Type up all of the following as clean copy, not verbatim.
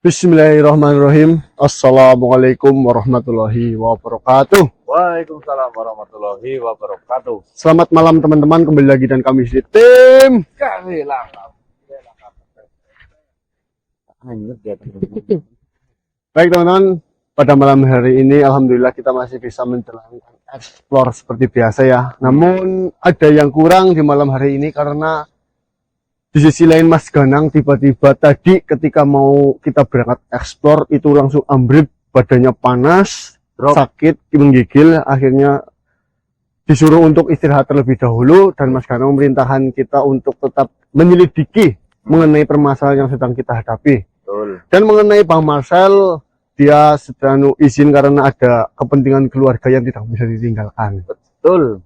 Bismillahirrahmanirrahim. Assalamualaikum warahmatullahi wabarakatuh. Waalaikumsalam warahmatullahi wabarakatuh. Selamat malam teman-teman, kembali lagi dan kami di tim Kasih langkah. Baik teman-teman, pada malam hari ini alhamdulillah kita masih bisa menjalankan explore seperti biasa ya. Namun ada yang kurang di malam hari ini karena di sisi lain Mas Ganang tiba-tiba tadi ketika mau kita berangkat explore itu langsung ambruk, badannya panas, sakit, menggigil, akhirnya disuruh untuk istirahat terlebih dahulu dan Mas Ganang memerintahkan kita untuk tetap menyelidiki mengenai permasalahan yang sedang kita hadapi. Betul. Dan mengenai Bang Marcel, dia sedang izin karena ada kepentingan keluarga yang tidak bisa ditinggalkan. Betul.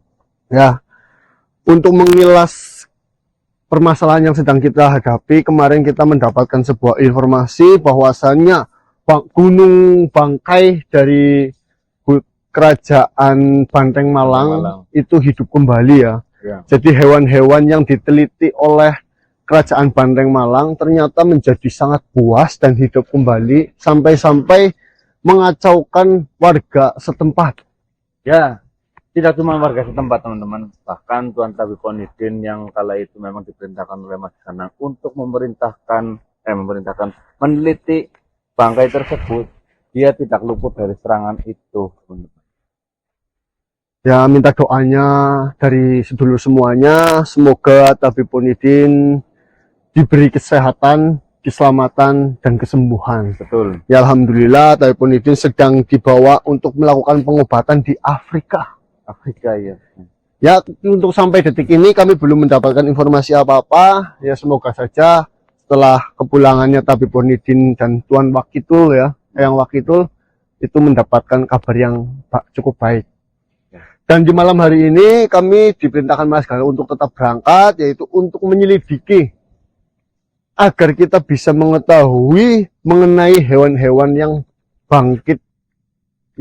Ya, untuk mengilas permasalahan yang sedang kita hadapi, kemarin kita mendapatkan sebuah informasi bahwasannya gunung bangkai dari kerajaan Banteng Malang itu hidup kembali ya. Jadi hewan-hewan yang diteliti oleh kerajaan Banteng Malang ternyata menjadi sangat puas dan hidup kembali sampai-sampai mengacaukan warga setempat. Ya, tidak cuma warga setempat teman-teman, bahkan Tuan Tabib Onidin yang kala itu memang diperintahkan oleh Mas Ganang untuk memerintahkan meneliti bangkai tersebut, dia tidak luput dari serangan itu. Ya, minta doanya dari sedulur semuanya, semoga Tabib Onidin diberi kesehatan, keselamatan, dan kesembuhan. Betul. Ya, alhamdulillah Tabib Onidin sedang dibawa untuk melakukan pengobatan di Afrika. Ya. Ya, untuk sampai detik ini kami belum mendapatkan informasi apa-apa. Ya, semoga saja setelah kepulangannya Tabib Onidin dan Tuan Wakitul ya, Eyang Wakitul itu mendapatkan kabar yang cukup baik. Dan di malam hari ini kami diperintahkan Mas Ganang untuk tetap berangkat, yaitu untuk menyelidiki agar kita bisa mengetahui mengenai hewan-hewan yang bangkit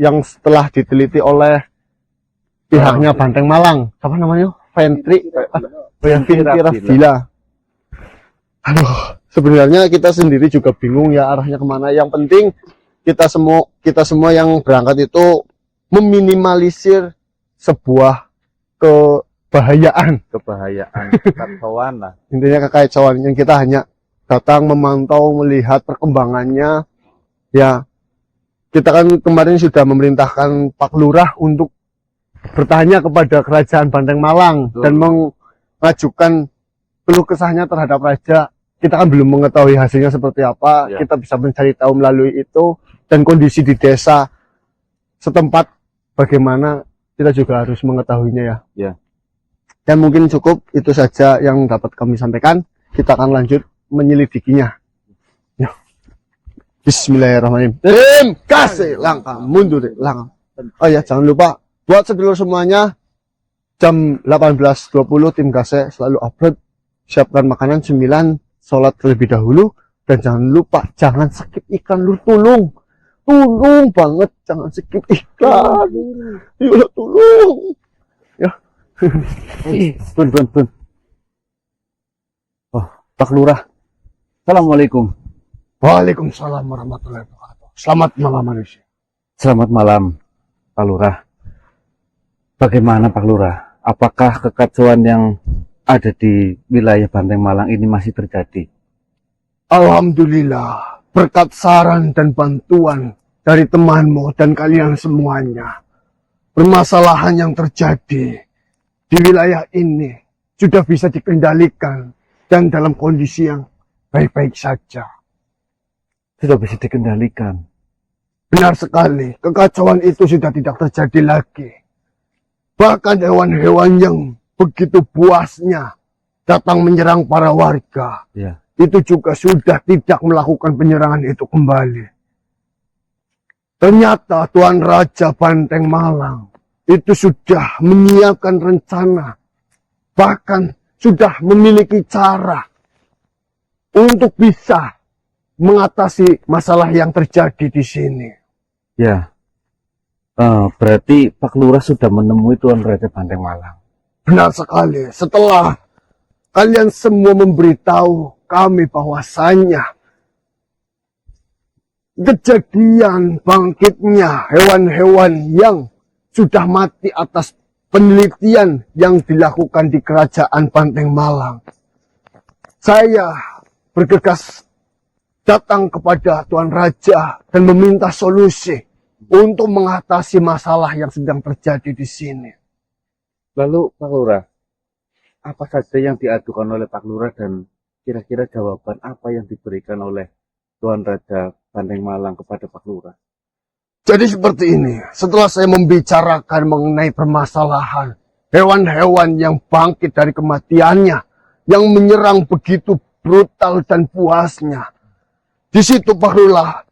yang setelah diteliti oleh pihaknya Banteng Malang. Apa namanya? Ventri Ravila. Aduh, sebenarnya kita sendiri juga bingung ya arahnya kemana. Yang penting kita semua yang berangkat itu meminimalisir sebuah kebahayaan, kekacauan lah. Intinya kekacauan yang kita hanya datang memantau melihat perkembangannya. Ya, kita kan kemarin sudah memerintahkan Pak Lurah untuk bertanya kepada kerajaan Banteng Malang. Betul. Dan mengajukan keluh kesahnya terhadap raja. Kita kan belum mengetahui hasilnya seperti apa. Ya. Kita bisa mencari tahu melalui itu dan kondisi di desa setempat bagaimana, kita juga harus mengetahuinya ya. Ya. Dan mungkin cukup itu saja yang dapat kami sampaikan. Kita akan lanjut menyelidikinya. Ya. Bismillahirrahmanirrahim. Kasih langkah mundur langkah. Oh ya, jangan lupa buat sedulur semuanya, jam 18.20 tim Gase selalu upload. Siapkan makanan 9, sholat terlebih dahulu, dan jangan lupa jangan skip iklan lu, tolong banget jangan skip iklan. Yuk tolong ya. Bun. Oh, Pak Lurah. Assalamualaikum. Waalaikumsalam warahmatullahi wabarakatuh. Selamat malam manusia. Selamat malam Pak Lurah. Bagaimana Pak Lurah? Apakah kekacauan yang ada di wilayah Banteng Malang ini masih terjadi? Alhamdulillah, berkat saran dan bantuan dari temanmu dan kalian semuanya, permasalahan yang terjadi di wilayah ini sudah bisa dikendalikan dan dalam kondisi yang baik-baik saja. Sudah bisa dikendalikan? Benar sekali, kekacauan itu sudah tidak terjadi lagi. Bahkan hewan-hewan yang begitu puasnya datang menyerang para warga, ya, itu juga sudah tidak melakukan penyerangan itu kembali. Ternyata Tuan Raja Banteng Malang itu sudah menyiapkan rencana, bahkan sudah memiliki cara untuk bisa mengatasi masalah yang terjadi di sini. Ya, berarti Pak Lurah sudah menemui Tuan Raja Banteng Malang. Benar sekali. Setelah kalian semua memberitahu kami bahwasannya kejadian bangkitnya hewan-hewan yang sudah mati atas penelitian yang dilakukan di Kerajaan Banteng Malang. Saya bergegas datang kepada Tuan Raja dan meminta solusi untuk mengatasi masalah yang sedang terjadi di sini. Lalu Pak Lurah, apa saja yang diadukan oleh Pak Lurah dan kira-kira jawaban apa yang diberikan oleh Tuan Raja Banteng Malang kepada Pak Lurah? Jadi seperti ini, setelah saya membicarakan mengenai permasalahan hewan-hewan yang bangkit dari kematiannya, yang menyerang begitu brutal dan puasnya, di situ barulah,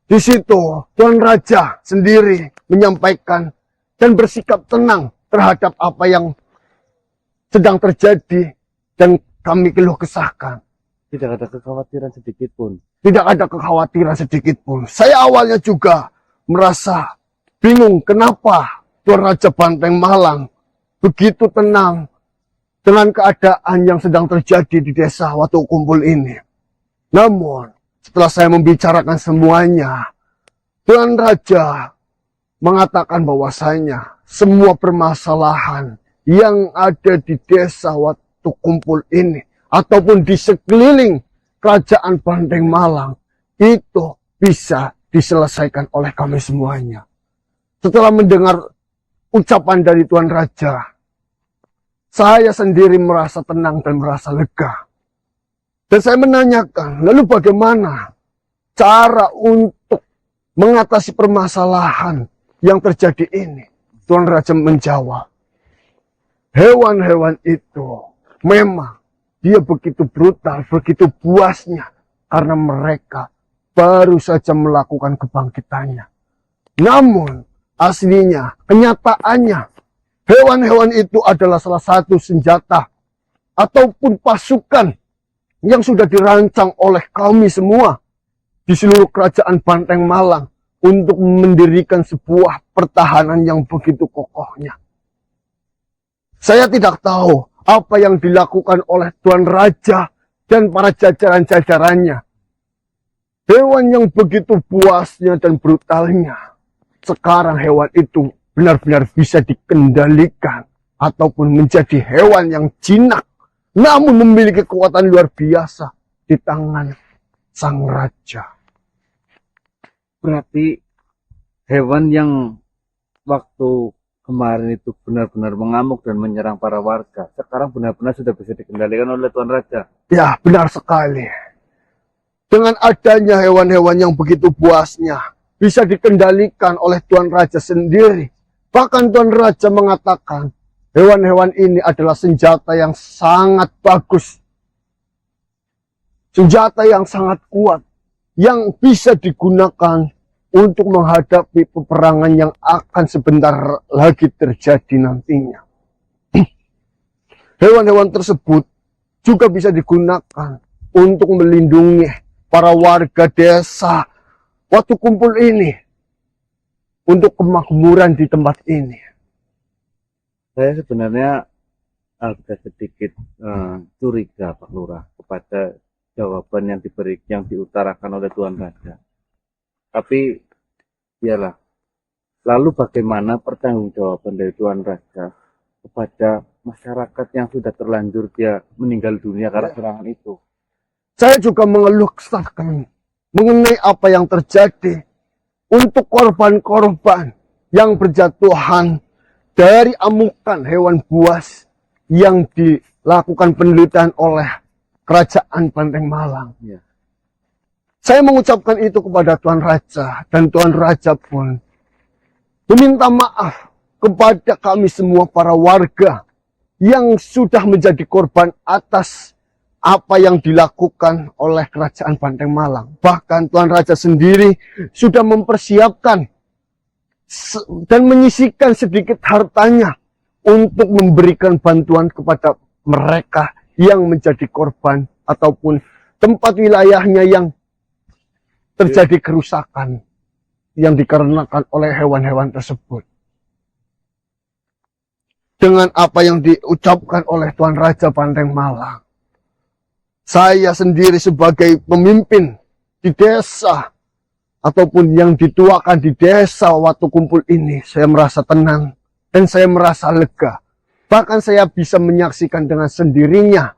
di situ Tuan Raja sendiri menyampaikan dan bersikap tenang terhadap apa yang sedang terjadi dan kami keluh kesahkan. Tidak ada kekhawatiran sedikit pun. Tidak ada kekhawatiran sedikit pun. Saya awalnya juga merasa bingung kenapa Tuan Raja Banteng Malang begitu tenang dengan keadaan yang sedang terjadi di desa Watu Kumpul ini. Namun, setelah saya membicarakan semuanya, Tuan Raja mengatakan bahwasanya semua permasalahan yang ada di desa Watu Kumpul ini ataupun di sekeliling Kerajaan Banteng Malang itu bisa diselesaikan oleh kami semuanya. Setelah mendengar ucapan dari Tuan Raja, saya sendiri merasa tenang dan merasa lega. Dan saya menanyakan, lalu bagaimana cara untuk mengatasi permasalahan yang terjadi ini? Tuan Raja menjawab, hewan-hewan itu memang dia begitu brutal, begitu buasnya karena mereka baru saja melakukan kebangkitannya. Namun, aslinya, kenyataannya, hewan-hewan itu adalah salah satu senjata ataupun pasukan yang sudah dirancang oleh kami semua di seluruh Kerajaan Banteng Malang untuk mendirikan sebuah pertahanan yang begitu kokohnya. Saya tidak tahu apa yang dilakukan oleh Tuan Raja dan para jajaran-jajarannya. Hewan yang begitu puasnya dan brutalnya, sekarang hewan itu benar-benar bisa dikendalikan ataupun menjadi hewan yang jinak, namun memiliki kekuatan luar biasa di tangan sang raja. Berarti hewan yang waktu kemarin itu benar-benar mengamuk dan menyerang para warga, sekarang benar-benar sudah bisa dikendalikan oleh Tuan Raja. Ya, benar sekali. Dengan adanya hewan-hewan yang begitu buasnya, bisa dikendalikan oleh Tuan Raja sendiri. Bahkan Tuan Raja mengatakan, hewan-hewan ini adalah senjata yang sangat bagus. Senjata yang sangat kuat, yang bisa digunakan untuk menghadapi peperangan yang akan sebentar lagi terjadi nantinya. Hewan-hewan tersebut juga bisa digunakan untuk melindungi para warga desa Watu Kumpul ini untuk kemakmuran di tempat ini. Saya sebenarnya agak sedikit curiga Pak Lurah kepada jawaban yang diutarakan oleh Tuan Raja. Tapi biarlah. Lalu bagaimana pertanggungjawaban dari Tuan Raja kepada masyarakat yang sudah terlanjur dia meninggal dunia karena serangan itu? Saya juga mengeluh kesahkan mengenai apa yang terjadi untuk korban-korban yang berjatuhan dari amukan hewan buas yang dilakukan penelitian oleh Kerajaan Banteng Malang. Ya. Saya mengucapkan itu kepada Tuan Raja dan Tuan Raja pun meminta maaf kepada kami semua para warga yang sudah menjadi korban atas apa yang dilakukan oleh Kerajaan Banteng Malang. Bahkan Tuan Raja sendiri sudah mempersiapkan dan menyisihkan sedikit hartanya untuk memberikan bantuan kepada mereka yang menjadi korban ataupun tempat wilayahnya yang terjadi kerusakan yang dikarenakan oleh hewan-hewan tersebut. Dengan apa yang diucapkan oleh Tuan Raja Banteng Malang, saya sendiri sebagai pemimpin di desa ataupun yang dituakan di desa Watu Kumpul ini, saya merasa tenang dan saya merasa lega. Bahkan saya bisa menyaksikan dengan sendirinya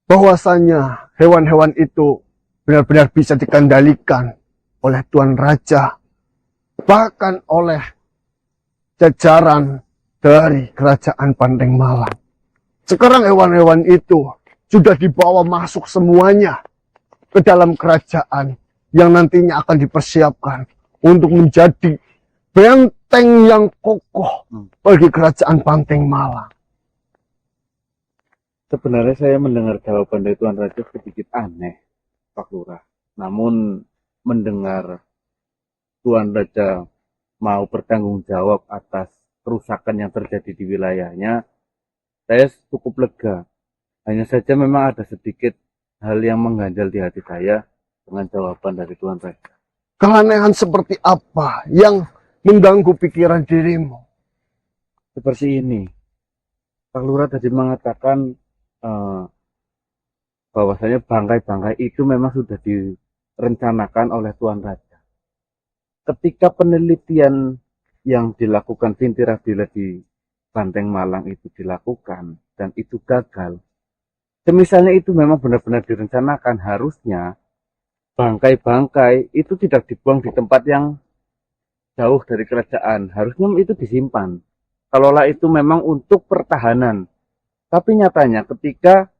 bahwasanya hewan-hewan itu benar-benar bisa dikendalikan oleh Tuan Raja, bahkan oleh jajaran dari Kerajaan Banteng Malang. Sekarang hewan-hewan itu sudah dibawa masuk semuanya ke dalam kerajaan yang nantinya akan dipersiapkan untuk menjadi benteng yang kokoh bagi Kerajaan Banteng Malang. Sebenarnya saya mendengar jawaban dari Tuan Raja sedikit aneh, Pak Lurah. Namun mendengar Tuan Raja mau bertanggung jawab atas kerusakan yang terjadi di wilayahnya, saya cukup lega. Hanya saja memang ada sedikit hal yang mengganjal di hati saya dengan jawaban dari Tuan Raja. Keanehan seperti apa yang mengganggu pikiran dirimu? Seperti ini, Pak Lurah tadi mengatakan bahwasanya bangkai-bangkai itu memang sudah direncanakan oleh Tuan Raja. Ketika penelitian yang dilakukan Vintirabila di Banteng Malang itu dilakukan dan itu gagal, semisalnya itu memang benar-benar direncanakan, harusnya bangkai-bangkai itu tidak dibuang di tempat yang jauh dari kerajaan, harusnya itu disimpan. Kalaulah itu memang untuk pertahanan. Tapi nyatanya ketika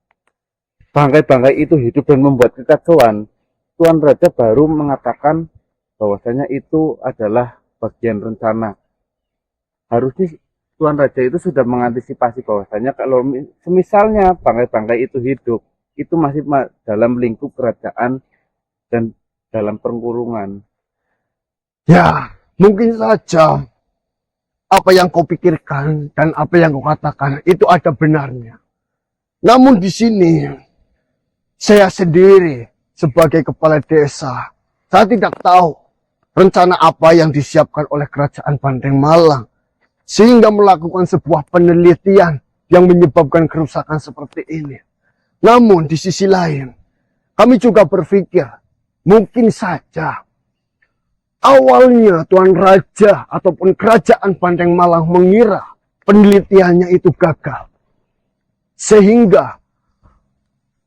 bangkai-bangkai itu hidup dan membuat kekacauan, Tuan Raja baru mengatakan bahwasanya itu adalah bagian rencana. Harusnya Tuan Raja itu sudah mengantisipasi bahwasanya kalau semisalnya bangkai-bangkai itu hidup, itu masih dalam lingkup kerajaan dan dalam perkurungan. Ya, mungkin saja apa yang kau pikirkan dan apa yang kau katakan itu ada benarnya. Namun di sini, saya sendiri sebagai kepala desa, saya tidak tahu rencana apa yang disiapkan oleh Kerajaan Banteng Malang, sehingga melakukan sebuah penelitian yang menyebabkan kerusakan seperti ini. Namun di sisi lain, kami juga berpikir, mungkin saja awalnya Tuan Raja ataupun Kerajaan Banteng Malang mengira penelitiannya itu gagal. Sehingga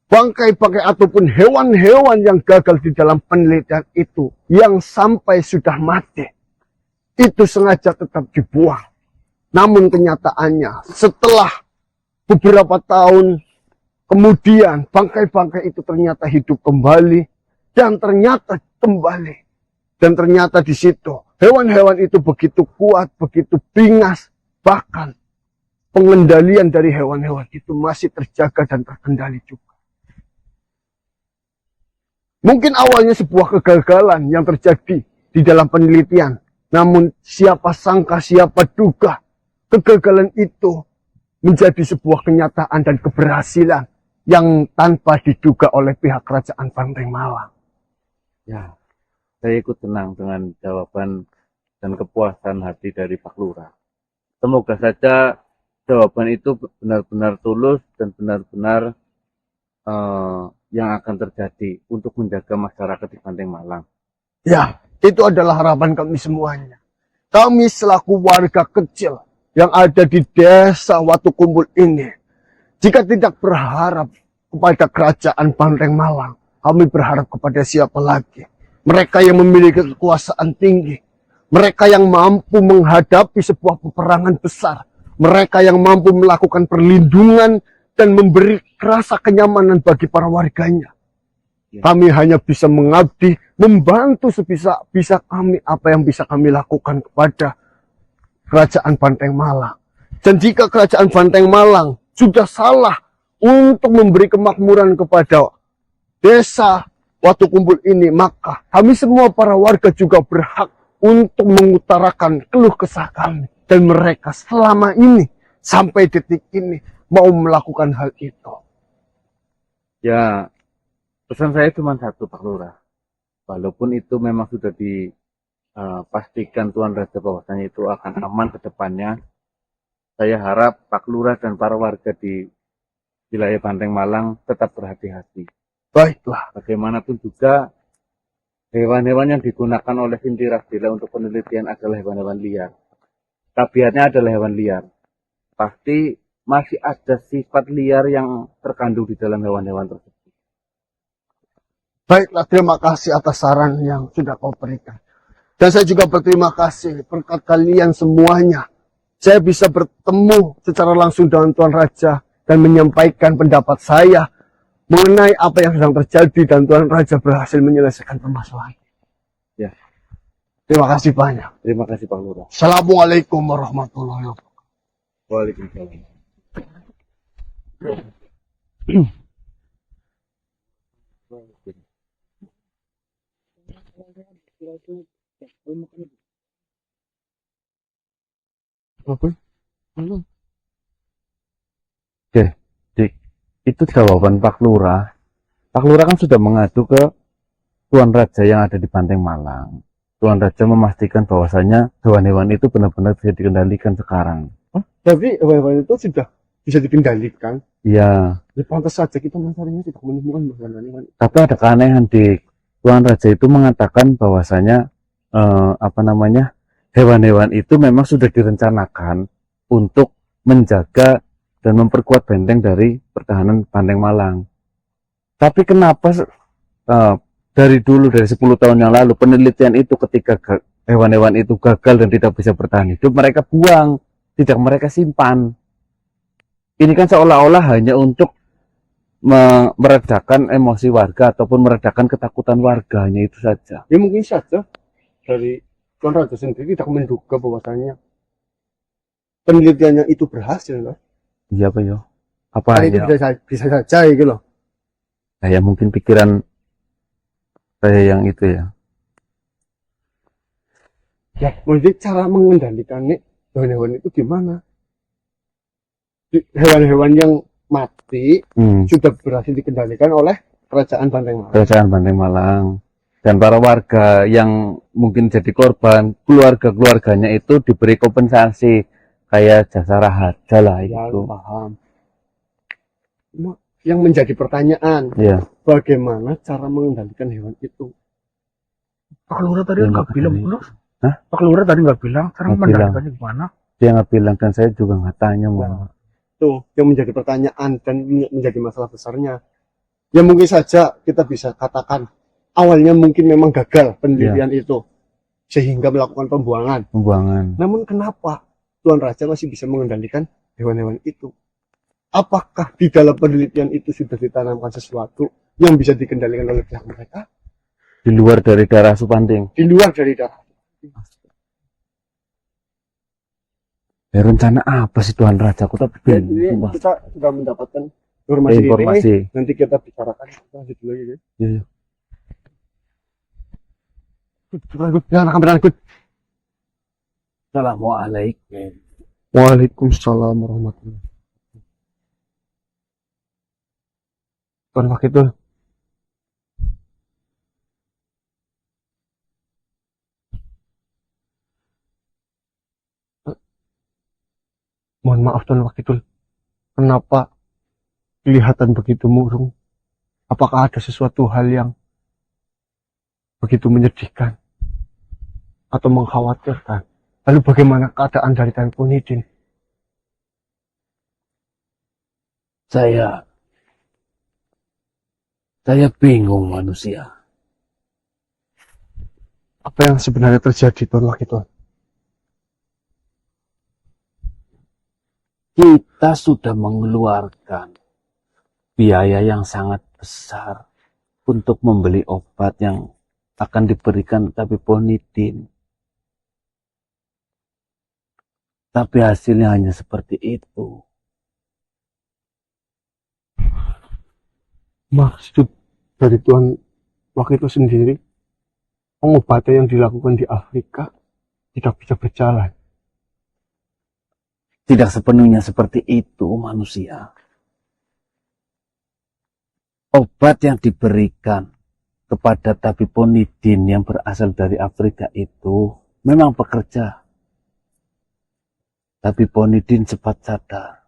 bangkai-bangkai ataupun hewan-hewan yang gagal di dalam penelitian itu, yang sampai sudah mati, itu sengaja tetap dibuang. Namun kenyataannya setelah beberapa tahun kemudian bangkai-bangkai itu ternyata hidup kembali dan ternyata kembali. Dan ternyata di situ hewan-hewan itu begitu kuat, begitu bingas, bahkan pengendalian dari hewan-hewan itu masih terjaga dan terkendali juga. Mungkin awalnya sebuah kegagalan yang terjadi di dalam penelitian, namun siapa sangka, siapa duga kegagalan itu menjadi sebuah kenyataan dan keberhasilan yang tanpa diduga oleh pihak Kerajaan Banteng Malang. Ya, saya ikut tenang dengan jawaban dan kepuasan hati dari Pak Lurah. Semoga saja jawaban itu benar-benar tulus dan benar-benar yang akan terjadi untuk menjaga masyarakat di Banteng Malang. Ya, itu adalah harapan kami semuanya. Kami selaku warga kecil yang ada di desa Watu Kumpul ini, jika tidak berharap kepada Kerajaan Banteng Malang, kami berharap kepada siapa lagi? Mereka yang memiliki kekuasaan tinggi, mereka yang mampu menghadapi sebuah peperangan besar, mereka yang mampu melakukan perlindungan dan memberi rasa kenyamanan bagi para warganya. Kami hanya bisa mengabdi, membantu sebisa kami apa yang bisa kami lakukan kepada Kerajaan Banteng Malang. Dan jika Kerajaan Banteng Malang sudah salah untuk memberi kemakmuran kepada desa Watu Kumpul ini, maka kami semua para warga juga berhak untuk mengutarakan keluh kesah kami. Dan mereka selama ini, sampai detik ini, mau melakukan hal itu. Ya, pesan saya cuma satu, Pak Lurah. Walaupun itu memang sudah dipastikan Tuan Raja bahwasanya itu akan aman ke depannya, saya harap Pak Lurah dan para warga di wilayah Banteng Malang tetap berhati-hati. Baiklah. Bagaimanapun juga hewan-hewan yang digunakan oleh Vintirastila untuk penelitian adalah hewan-hewan liar. Tabiatnya adalah hewan liar. Pasti masih ada sifat liar yang terkandung di dalam hewan-hewan tersebut. Baiklah, terima kasih atas saran yang sudah kau berikan. Dan saya juga berterima kasih berkat kalian semuanya. Saya bisa bertemu secara langsung dengan Tuan Raja dan menyampaikan pendapat saya mengenai apa yang sedang terjadi dan Tuan Raja berhasil menyelesaikan permasalahan. Ya, Terima kasih banyak. terima kasih Pak Lurah. Assalamualaikum warahmatullahi wabarakatuh. Waalaikumsalam. Oke, Dik. Itu jawaban Pak Lurah. Pak Lurah kan sudah mengadu ke Tuan Raja yang ada di Banteng Malang. Tuan Raja memastikan bahwasanya hewan-hewan itu benar-benar bisa dikendalikan sekarang. Tapi hewan-hewan itu sudah bisa dikendalikan. Iya, Ya pantas saja kita mencarinya tidak menemukan hewan-hewan. tapi ada keanehan, Dik. Tuan Raja itu mengatakan bahwasanya hewan-hewan itu memang sudah direncanakan untuk menjaga dan memperkuat benteng dari pertahanan Banteng Malang. Tapi kenapa dari 10 tahun yang lalu penelitian itu ketika hewan-hewan itu gagal dan tidak bisa bertahan hidup, mereka buang, tidak mereka simpan. Ini kan seolah-olah hanya untuk meredakan emosi warga ataupun meredakan ketakutan warga, hanya itu saja. Ya mungkin saja dari Tuan Raja sendiri tidak menduga bahwasanya penelitiannya itu berhasil loh. Iya Pak yo. Apa Kan itu hanya bisa saja gitu loh. ya mungkin pikiran saya yang itu ya. Ya, mungkin cara mengendalikan hewan-hewan itu gimana? Hewan-hewan yang mati sudah berhasil dikendalikan oleh kerajaan Banteng Malang. Kerajaan Banteng Malang. Dan para warga yang mungkin jadi korban, keluarga-keluarganya itu diberi kompensasi kayak jasa raharja lah Ya, itu. paham. Yang menjadi pertanyaan, Iya. bagaimana cara mengendalikan hewan itu? Pak Lurah tadi Ya, nggak nggak bilang, ada Bos. Hah? Pak Lurah tadi nggak bilang, sekarang Nggak bilang. mendatangi gimana? Dia nggak bilang dan saya juga nggak tanya mau. Tuh, yang menjadi pertanyaan dan menjadi masalah besarnya. Ya mungkin saja kita bisa katakan awalnya mungkin memang gagal penelitian itu sehingga melakukan pembuangan. Namun kenapa Tuan Raja masih bisa mengendalikan hewan-hewan itu? Apakah di dalam penelitian itu sudah ditanamkan sesuatu yang bisa dikendalikan oleh pihak mereka? Di luar dari daerah Supanting. Di luar dari darah. Ya, rencana apa sih Tuan Raja? Aku tapi Ya, bingung. ini Sumpah. kita sudah mendapatkan informasi, Informasi. ini. Nanti kita bicarakan lanjut dulu ya. Iya. Jangan kameran ikut. Assalamualaikum. Waalaikumsalam warahmatullahi wabarakatuh. Tuan Wakil, mohon maaf Tuan Wakil, kenapa kelihatan begitu murung? Apakah ada sesuatu hal yang begitu menyedihkan atau mengkhawatirkan? Lalu bagaimana keadaan dari Tan Punidin? Saya bingung manusia. Apa yang sebenarnya terjadi Tuan Wakil? Kita sudah mengeluarkan biaya yang sangat besar untuk membeli obat yang akan diberikan Tapiponidin. Tapi hasilnya hanya seperti itu. Maksud dari Tuan Wakil sendiri, pengobatan yang dilakukan di Afrika tidak bisa berjalan. Tidak sepenuhnya seperti itu manusia. Obat yang diberikan kepada Tapiponidin yang berasal dari Afrika itu memang bekerja. Tapiponidin cepat sadar.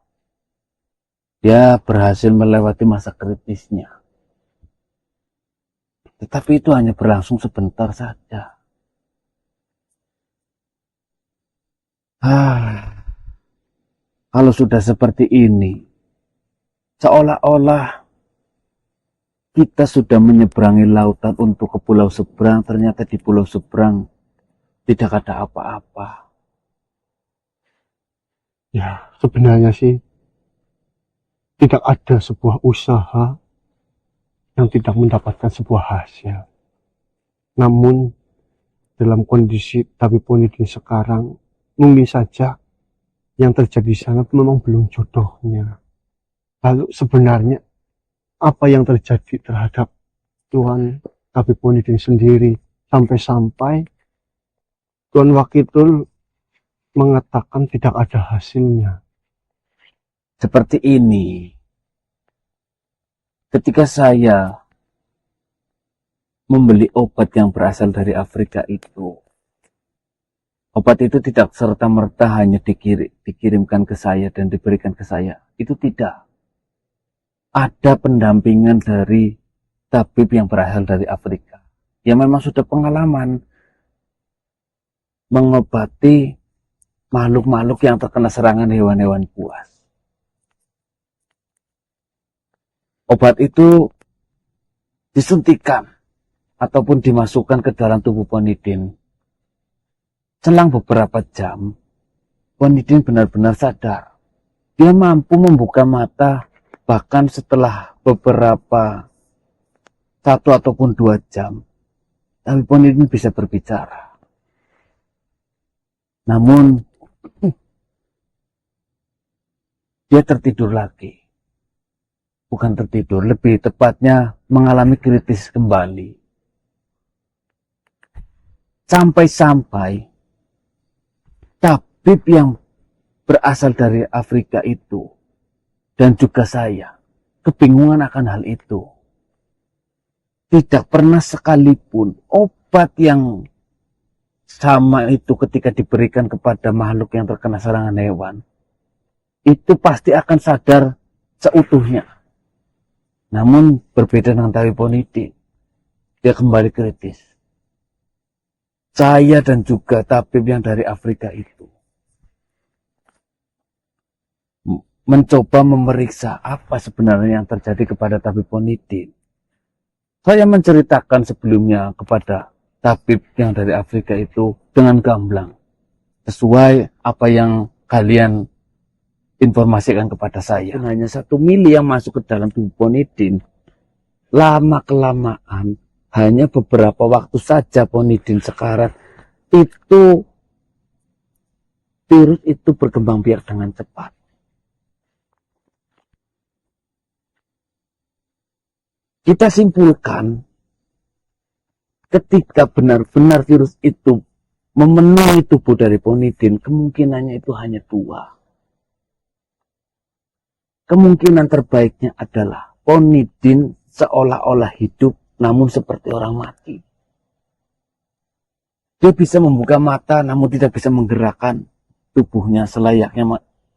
Dia berhasil melewati masa kritisnya. Tetapi itu hanya berlangsung sebentar saja. Kalau sudah seperti ini, seolah-olah kita sudah menyeberangi lautan untuk ke pulau seberang, ternyata di pulau seberang tidak ada apa-apa. Ya, sebenarnya sih tidak ada sebuah usaha yang tidak mendapatkan sebuah hasil. Namun dalam kondisi Tabibonidin sekarang, mungkin saja yang terjadi di sana memang belum jodohnya. Lalu sebenarnya apa yang terjadi terhadap Tuan Tabibonidin sendiri sampai-sampai Tuan Wakitul mengatakan tidak ada hasilnya. Seperti ini, ketika saya membeli obat yang berasal dari Afrika itu, obat itu tidak serta-merta hanya dikirimkan ke saya dan diberikan ke saya. Itu tidak. Ada pendampingan dari tabib yang berasal dari Afrika, yang memang sudah pengalaman mengobati makhluk-makhluk yang terkena serangan hewan-hewan buas. Obat itu disuntikan ataupun dimasukkan ke dalam tubuh Ponidin. Selang beberapa jam, Ponidin benar-benar sadar. Dia mampu membuka mata bahkan setelah beberapa 1 ataupun 2 jam. Tapi Ponidin bisa berbicara. Namun, dia tertidur lagi. Bukan tertidur, lebih tepatnya mengalami kritis kembali. Sampai-sampai tabib yang berasal dari Afrika itu dan juga saya kebingungan akan hal itu. Tidak pernah sekalipun obat yang sama itu ketika diberikan kepada makhluk yang terkena serangan hewan, itu pasti akan sadar seutuhnya. Namun berbeda dengan Tabibonidin, dia kembali kritis. Saya dan juga tabib yang dari Afrika itu mencoba memeriksa apa sebenarnya yang terjadi kepada Tabibonidin. Saya menceritakan sebelumnya kepada tabib yang dari Afrika itu dengan gamblang, sesuai apa yang kalian informasikan kepada saya. Hanya 1 mili yang masuk ke dalam tubuh Ponidin. Lama-kelamaan, hanya beberapa waktu saja Ponidin sekarat, itu virus itu berkembang biak dengan cepat. Kita simpulkan, ketika benar-benar virus itu memenuhi tubuh dari Ponidin, kemungkinannya itu hanya 2. Kemungkinan terbaiknya adalah Ponidin seolah-olah hidup namun seperti orang mati. Dia bisa membuka mata namun tidak bisa menggerakkan tubuhnya selayaknya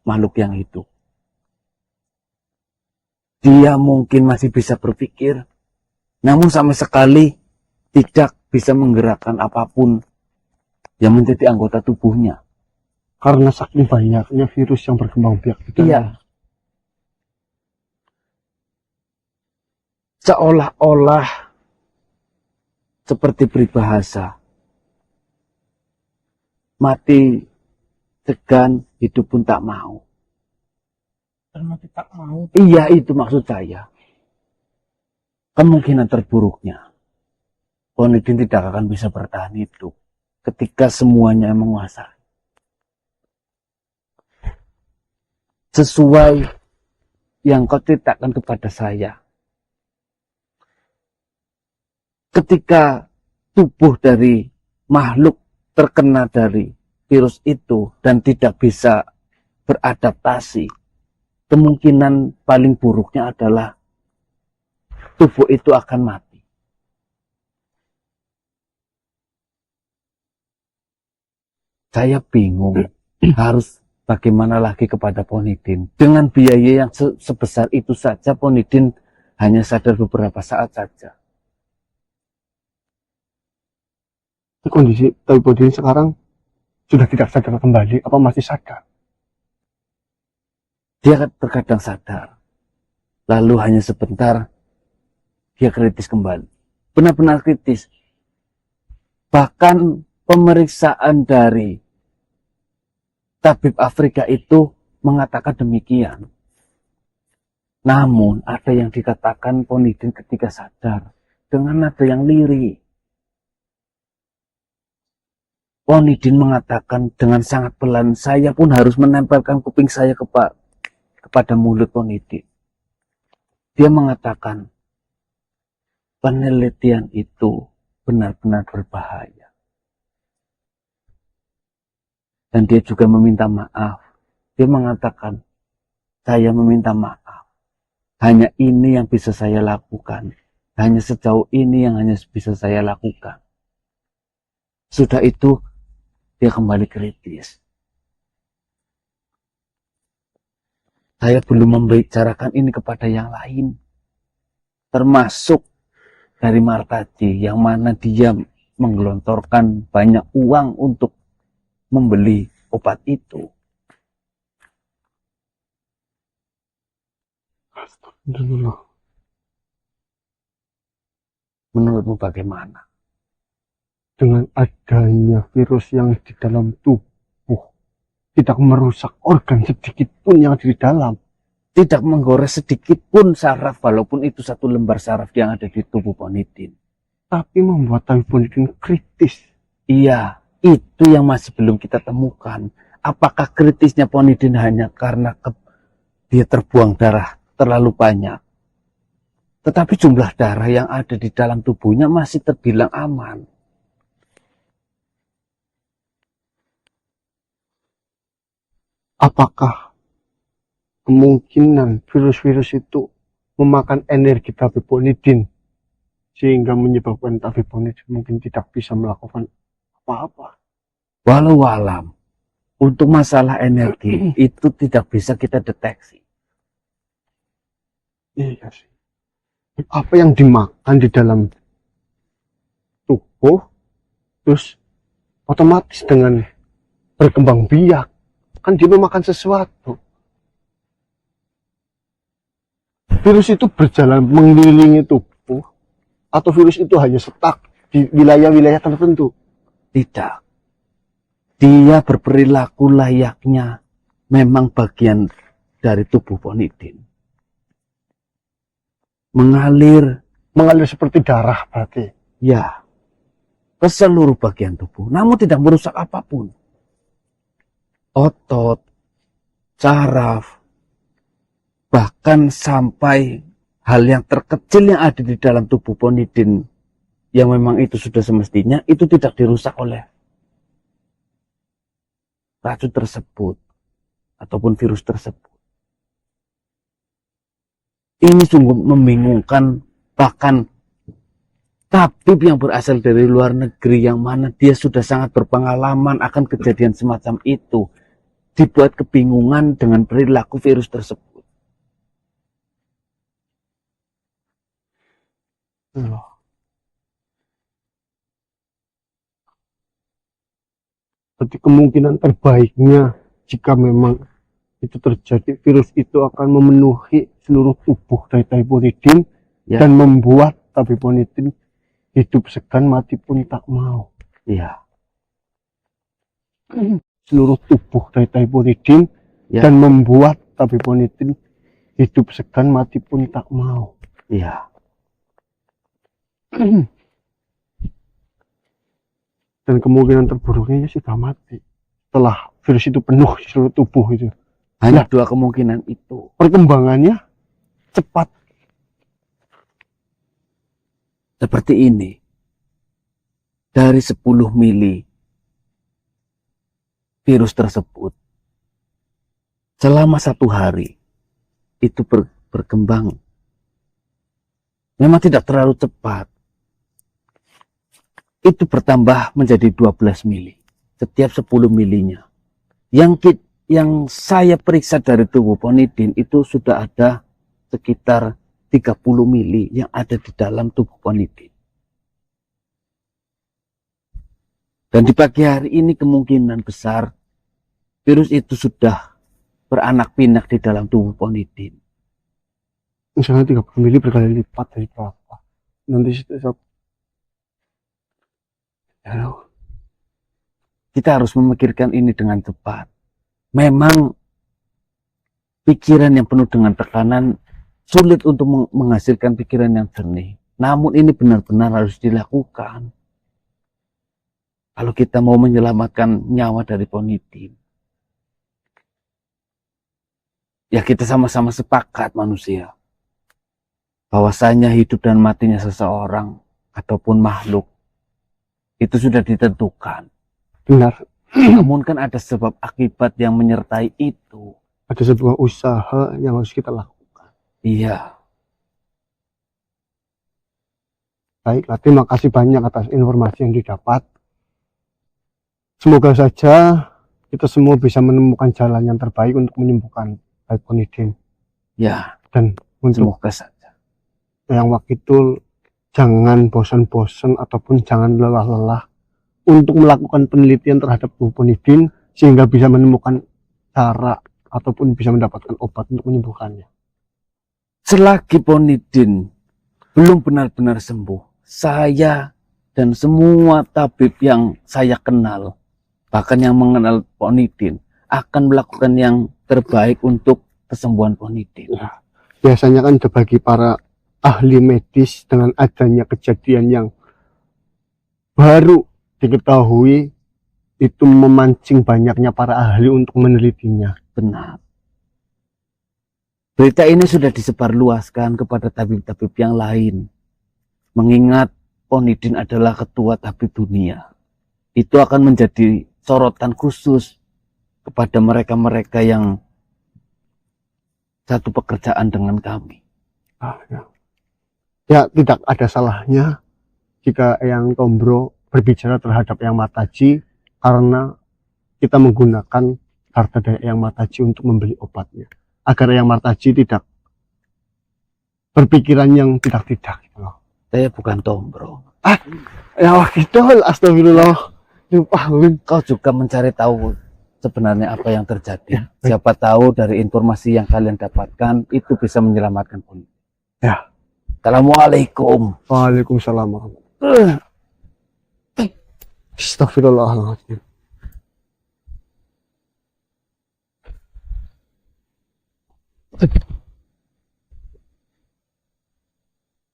makhluk yang hidup. Dia mungkin masih bisa berpikir, namun sama sekali tidak bisa menggerakkan apapun yang menjadi anggota tubuhnya. Karena saking banyaknya virus yang berkembang biak di dalam. Iya. Seolah-olah seperti peribahasa, mati segan, hidup pun tak mau. Karena kita mau. Iya, itu maksud saya. Kemungkinan terburuknya, Ponidin tidak akan bisa bertahan hidup ketika semuanya menguasai. Sesuai yang kau ceritakan kepada saya, ketika tubuh dari makhluk terkena dari virus itu dan tidak bisa beradaptasi, kemungkinan paling buruknya adalah tubuh itu akan mati. Saya bingung harus bagaimana lagi kepada Ponidin. Dengan biaya yang sebesar itu saja, Ponidin hanya sadar beberapa saat saja. Kondisi Tapi Ponidin sekarang sudah tidak sadar kembali, apa masih sadar? Dia terkadang sadar, lalu hanya sebentar dia kritis kembali. Benar-benar kritis. Bahkan pemeriksaan dari tabib Afrika itu mengatakan demikian. Namun ada yang dikatakan Ponidin ketika sadar dengan nada yang lirih. Ponidin mengatakan dengan sangat pelan, saya pun harus menempelkan kuping saya kepada mulut Ponidin. Dia mengatakan, penelitian itu benar-benar berbahaya. Dan dia juga meminta maaf. Dia mengatakan, saya meminta maaf. Hanya ini yang bisa saya lakukan. Hanya sejauh ini yang hanya bisa saya lakukan. Sudah itu, dia kembali kritis. Saya belum membicarakan ini kepada yang lain. Termasuk dari Martaji, yang mana dia menggelontorkan banyak uang untuk membeli obat itu. Astagfirullah. Menurutmu bagaimana? Dengan adanya virus yang di dalam tubuh, tidak merusak organ sedikit pun yang ada di dalam. Tidak menggores sedikit pun saraf, walaupun itu satu lembar saraf yang ada di tubuh Ponidin. Tapi membuat tabib Ponidin kritis. Iya, itu yang masih belum kita temukan. Apakah kritisnya Ponidin hanya karena dia terbuang darah terlalu banyak? Tetapi jumlah darah yang ada di dalam tubuhnya masih terbilang aman. Apakah kemungkinan virus-virus itu memakan energi tabib Ponidin sehingga menyebabkan tabib Ponidin mungkin tidak bisa melakukan apa-apa? Walau alam, untuk masalah energi itu tidak bisa kita deteksi. Iya sih. Apa yang dimakan di dalam tubuh, terus otomatis dengan berkembang biak, kan dia memakan sesuatu. Virus itu berjalan mengelilingi tubuh, atau virus itu hanya stuck di wilayah-wilayah tertentu? Tidak. Dia berperilaku layaknya memang bagian dari tubuh Ponidin. Mengalir Seperti darah berarti. ya ke seluruh bagian tubuh, namun tidak merusak apapun. Otot, saraf, bahkan sampai hal yang terkecil yang ada di dalam tubuh Ponidin yang memang itu sudah semestinya itu tidak dirusak oleh racun tersebut ataupun virus tersebut. Ini sungguh membingungkan, bahkan tabib yang berasal dari luar negeri yang mana dia sudah sangat berpengalaman akan kejadian semacam itu dibuat kebingungan dengan perilaku virus tersebut. Berarti kemungkinan terbaiknya jika memang itu terjadi, virus itu akan memenuhi seluruh tubuh dari tabib Ponidin Ya. dan membuat tabib Ponidin hidup segan mati pun tak mau. Ya, Seluruh tubuh dari tabib Ponidin Ya. dan membuat tabib Ponidin hidup segan mati pun tak mau. ya. Dan kemungkinan terburuknya sudah mati setelah virus itu penuh di seluruh tubuh itu. Hanya dua kemungkinan itu. Perkembangannya cepat. Seperti ini. Dari 10 mili virus tersebut, selama 1 hari, itu berkembang. Memang tidak terlalu cepat. Itu bertambah menjadi 12 mili. Setiap 10 milinya. Yang saya periksa dari tubuh Ponidin itu sudah ada sekitar 30 mili yang ada di dalam tubuh Ponidin. Dan di pagi hari ini kemungkinan besar virus itu sudah beranak pinak di dalam tubuh Ponidin. Misalnya 30 mili berkali lipat dari berapa? Nanti Kita harus memikirkan ini dengan tepat. Memang pikiran yang penuh dengan tekanan sulit untuk menghasilkan pikiran yang jernih. Namun ini benar-benar harus dilakukan. Kalau kita mau menyelamatkan nyawa dari Ponidin. Ya kita sama-sama sepakat manusia. Bahwasanya hidup dan matinya seseorang ataupun makhluk itu sudah ditentukan. benar, Namun kan ada sebab akibat yang menyertai itu. ada sebuah usaha yang harus kita lakukan. Iya. Baiklah, terima kasih banyak atas informasi yang didapat. Semoga saja kita semua bisa menemukan jalan yang terbaik untuk menyembuhkan Ponidin. Ya, Dan untuk semoga saja. yang Wakitul, jangan bosan-bosan ataupun jangan lelah-lelah untuk melakukan penelitian terhadap Ponidin sehingga bisa menemukan cara ataupun bisa mendapatkan obat untuk menyembuhkannya. Selagi Ponidin belum benar-benar sembuh, saya dan semua tabib yang saya kenal, bahkan yang mengenal Ponidin, akan melakukan yang terbaik untuk kesembuhan Ponidin. Biasanya kan bagi para ahli medis dengan adanya kejadian yang baru diketahui itu memancing banyaknya para ahli untuk menelitinya. Benar. Berita ini sudah disebarluaskan kepada tabib-tabib yang lain. Mengingat Ponidin adalah ketua tabib dunia. Itu akan menjadi sorotan khusus kepada mereka-mereka yang satu pekerjaan dengan kami. Ya, tidak ada salahnya jika Eyang Tombro berbicara terhadap Eyang Mataji karena kita menggunakan harta dari Eyang Mataji untuk membeli obatnya. Agar Eyang Mataji tidak berpikiran yang tidak-tidak. Gitu loh. Saya bukan Tombro. Ya gitu, astagfirullah. Lupa. Kau juga mencari tahu sebenarnya apa yang terjadi. Ya, Siapa tahu dari informasi yang kalian dapatkan itu bisa menyelamatkan Ponidin. Ya. Assalamualaikum. Waalaikumsalam. Astagfirullahaladzim.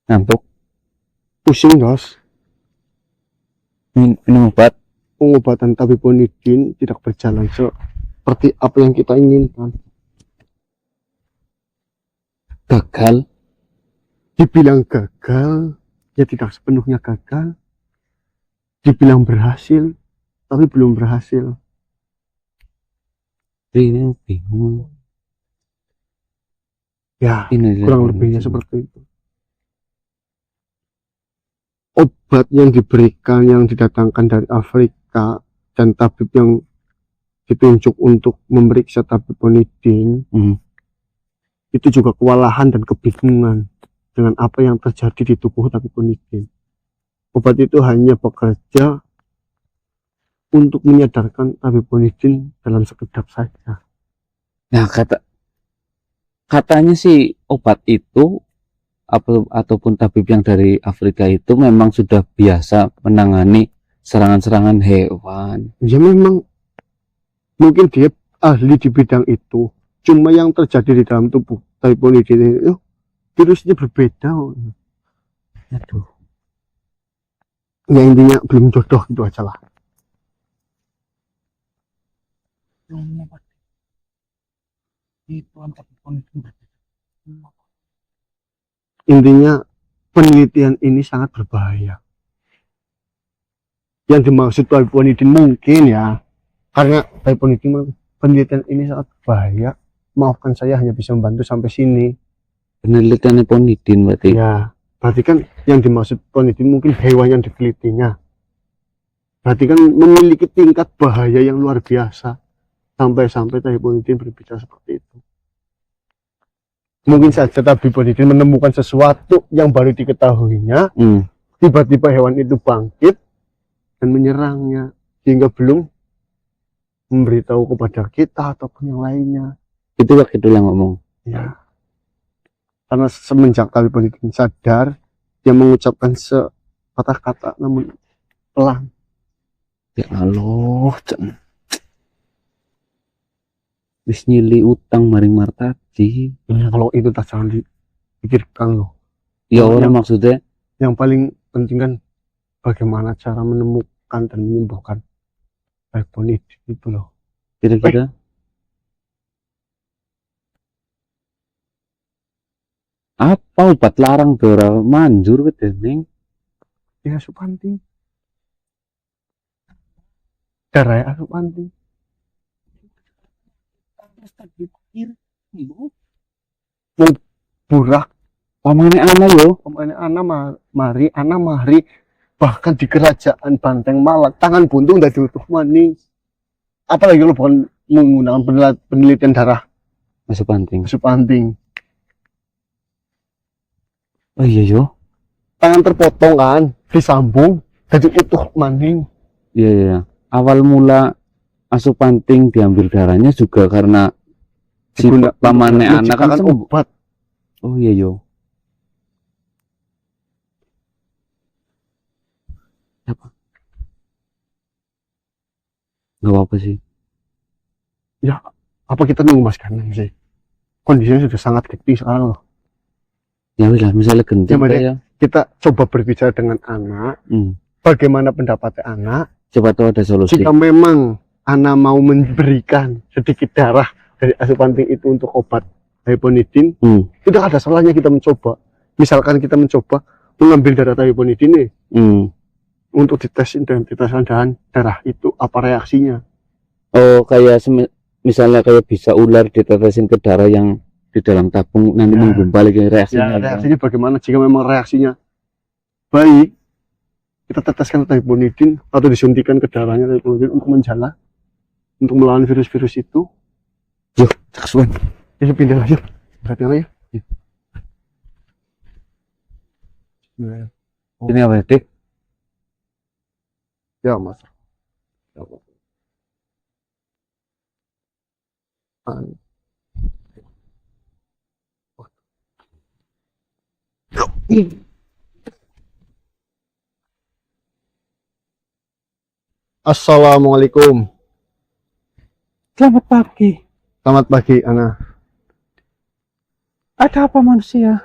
Ngantuk. Pusing, Dos. Minum obat. Pengobatan tabib Ponidin tidak berjalan seperti apa yang kita inginkan. Gagal. Dibilang gagal, ya tidak sepenuhnya gagal. Dibilang berhasil, tapi belum berhasil. Ini bingung. Ya, Ini kurang lebihnya seperti itu. Obat yang diberikan, yang didatangkan dari Afrika, dan tabib yang ditunjuk untuk memeriksa tabib Ponidin, itu juga kewalahan dan kebingungan dengan apa yang terjadi di tubuh tabib Ponidin. Obat itu hanya bekerja untuk menyadarkan tabib Ponidin dalam sekedap saja. Nah, katanya sih obat itu ataupun tabib yang dari Afrika itu memang sudah biasa menangani serangan-serangan hewan. Ya memang mungkin dia ahli di bidang itu. Cuma yang terjadi di dalam tubuh tabib Ponidin itu virusnya berbeda. Aduh. Ya intinya belum jodoh gitu aja lah. Itu antar Ponidin. Intinya penelitian ini sangat berbahaya. Yang dimaksud tabib Ponidin mungkin ya, karena tabib Ponidin penelitian ini sangat berbahaya. Maafkan saya hanya bisa membantu sampai sini. Penelitiannya Ponidin berarti. Ya, berarti kan yang dimaksud Ponidin mungkin hewan yang ditelitinya. Berarti kan memiliki tingkat bahaya yang luar biasa. Sampai-sampai tabib Ponidin berbicara seperti itu. Mungkin saja tabib Ponidin menemukan sesuatu yang baru diketahuinya. Tiba-tiba hewan itu bangkit dan menyerangnya. sehingga belum memberitahu kepada kita ataupun yang lainnya. Itu Wak Kidul yang ngomong. Ya, karena semenjak Tabib Ponitin sadar, dia mengucapkan kata-kata namun pelan. Ya Allah, Cen. Wis nyili utang maring Martadi. Ya, kalau itu tak jangan dipikirkan loh. Ya Yang- orang maksudnya Yang paling penting kan bagaimana cara menemukan dan menyembuhkan Tabib Ponitin itu loh. kira-kira apa obat larang dora manjur ke dening Ya Supanti. Darah Supanti. Terus tadi pikir, Burak pamane ana yo. pemain Ana Mari bahkan di kerajaan Banteng Malak tangan buntung dari utuh maning. Apalagi lo bukan menggunakan penelitian darah Masuk panting. Supanting. Oh iya yo. Tangan terpotong kan, disambung jadi utuh maning. Iya iya. Awal mula asup panting diambil darahnya juga karena si Diguna- pamane anak kan menciptakan sembuh. obat. Oh iya yo. Apa? Gak apa sih. Apa kita nunggu Mas Ganang sih? Kondisinya sudah sangat genting sekarang loh. Ya wis lah misalnya genting Ya, Mbak, ya. Kita coba berbicara dengan anak, bagaimana pendapatnya anak. Coba tahu ada solusi. Jika memang Ana mau memberikan sedikit darah dari asupanting itu untuk obat hyponidin, tidak ada salahnya kita mencoba. Misalkan kita mencoba mengambil darah hyponidin nih untuk dites identitas dan darah itu apa reaksinya. Oh kayak misalnya kayak bisa ular ditetesin ke darah yang di dalam tabung nanti Ya. menggumpal lagi reaksinya. Ya, reaksinya bagaimana? Jika memang reaksinya baik, kita teteskan hyponidin atau disuntikan ke darahnya hyponidin untuk menjala, untuk melawan virus-virus itu. Yuk, caksuan. Ya, pindah aja. Berarti aja. Ya. Ini apa ya, Dik? Ya, Mas. Ya, Mas. Assalamualaikum. selamat pagi. Selamat pagi, Ana. Ada apa manusia?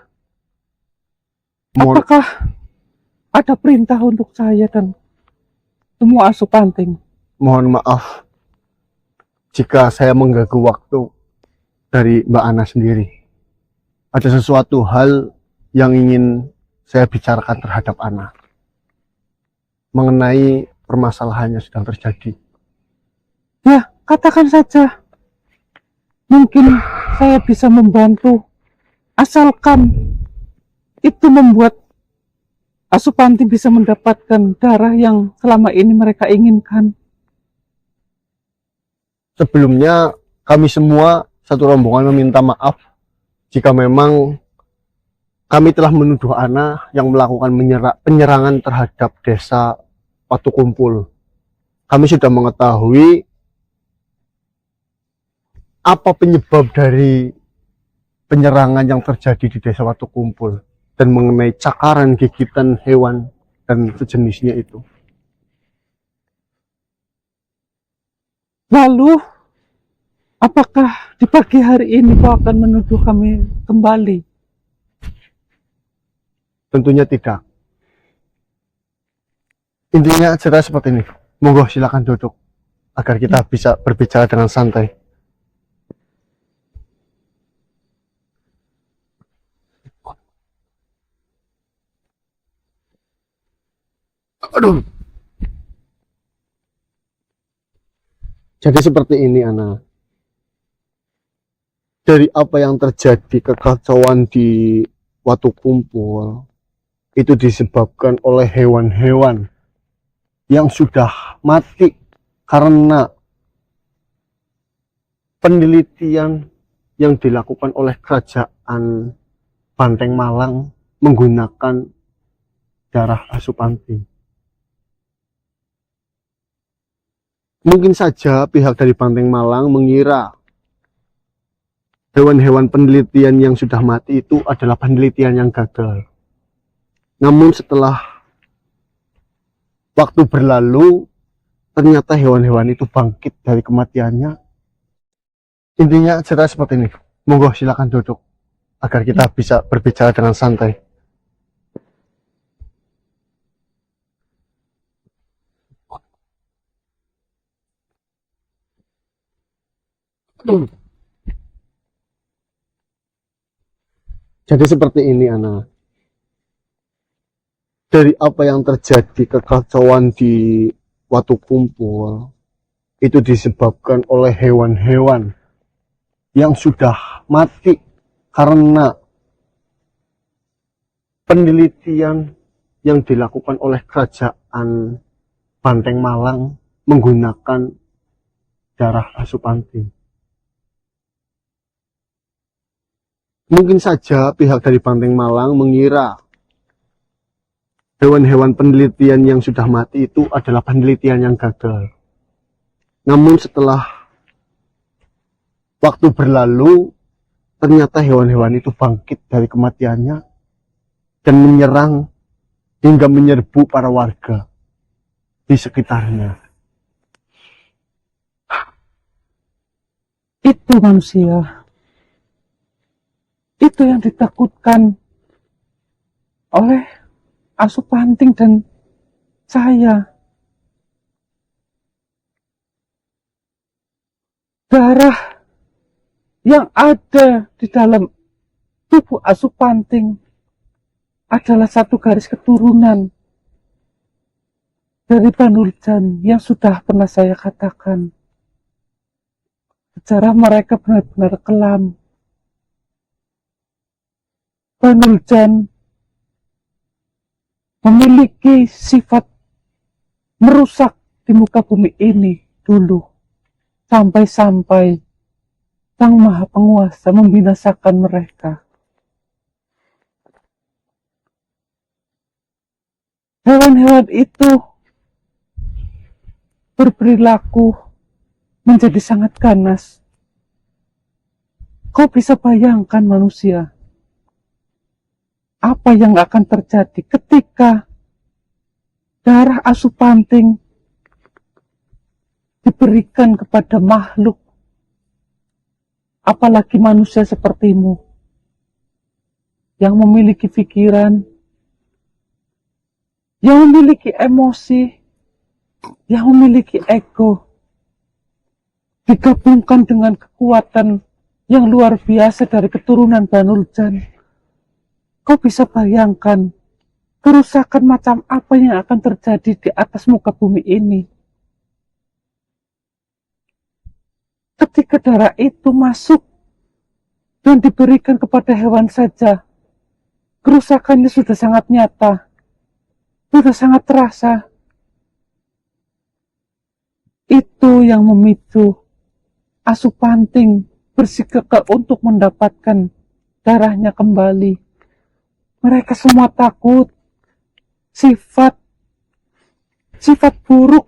Mohon, Apakah ada perintah untuk saya dan semua asup panting? mohon maaf jika saya mengganggu waktu dari Mbak Ana sendiri. Ada sesuatu hal yang ingin saya bicarakan terhadap Ana mengenai permasalahan yang sedang terjadi. Ya, katakan saja. Mungkin saya bisa membantu. Asalkan itu membuat asup panti bisa mendapatkan darah yang selama ini mereka inginkan. Sebelumnya kami semua satu rombongan meminta maaf jika memang kami telah menuduh Ana yang melakukan penyerangan terhadap desa Watu Kumpul. Kami sudah mengetahui apa penyebab dari penyerangan yang terjadi di desa Watu Kumpul dan mengenai cakaran gigitan hewan dan sejenisnya itu. Lalu, apakah di pagi hari ini kau akan menuduh kami kembali? Tentunya tidak. Intinya cerita seperti ini. Monggo silakan duduk agar kita bisa berbicara dengan santai. Aduh. Jadi seperti ini, Ana. Dari apa yang terjadi kekacauan di Watu Kumpul, itu disebabkan oleh hewan-hewan yang sudah mati karena penelitian yang dilakukan oleh kerajaan Banteng Malang menggunakan darah asupanti. Mungkin saja pihak dari Banteng Malang mengira hewan-hewan penelitian yang sudah mati itu adalah penelitian yang gagal. Namun setelah waktu berlalu, ternyata hewan-hewan itu bangkit dari kematiannya. Intinya cerita seperti ini. Monggo silakan duduk agar kita bisa berbicara dengan santai. Jadi seperti ini, Ana. Dari apa yang terjadi kekacauan di Watu Kumpul, itu disebabkan oleh hewan-hewan yang sudah mati karena penelitian yang dilakukan oleh kerajaan Banteng Malang menggunakan darah Asupanti. Mungkin saja pihak dari Banteng Malang mengira hewan-hewan penelitian yang sudah mati itu adalah penelitian yang gagal. Namun setelah waktu berlalu, ternyata hewan-hewan itu bangkit dari kematiannya dan menyerang hingga menyerbu para warga di sekitarnya. Itu manusia. Itu yang ditakutkan oleh Asupanting dan saya. Darah yang ada di dalam tubuh Asupanting adalah satu garis keturunan dari Banuljan yang sudah pernah saya katakan. Sejarah mereka benar-benar kelam. Banuljan memiliki sifat merusak di muka bumi ini dulu. Sampai-sampai Sang Maha Penguasa membinasakan mereka. Hewan-hewan itu berperilaku menjadi sangat ganas. Kau bisa bayangkan manusia, apa yang akan terjadi ketika darah Asupanting diberikan kepada makhluk, apalagi manusia sepertimu, yang memiliki pikiran, yang memiliki emosi, yang memiliki ego, digabungkan dengan kekuatan yang luar biasa dari keturunan Banuljan. Kau bisa bayangkan kerusakan macam apa yang akan terjadi di atas muka bumi ini. Ketika darah itu masuk dan diberikan kepada hewan saja, kerusakannya sudah sangat nyata, sudah sangat terasa. Itu yang memicu Asupanting bersikeras untuk mendapatkan darahnya kembali. Mereka semua takut sifat buruk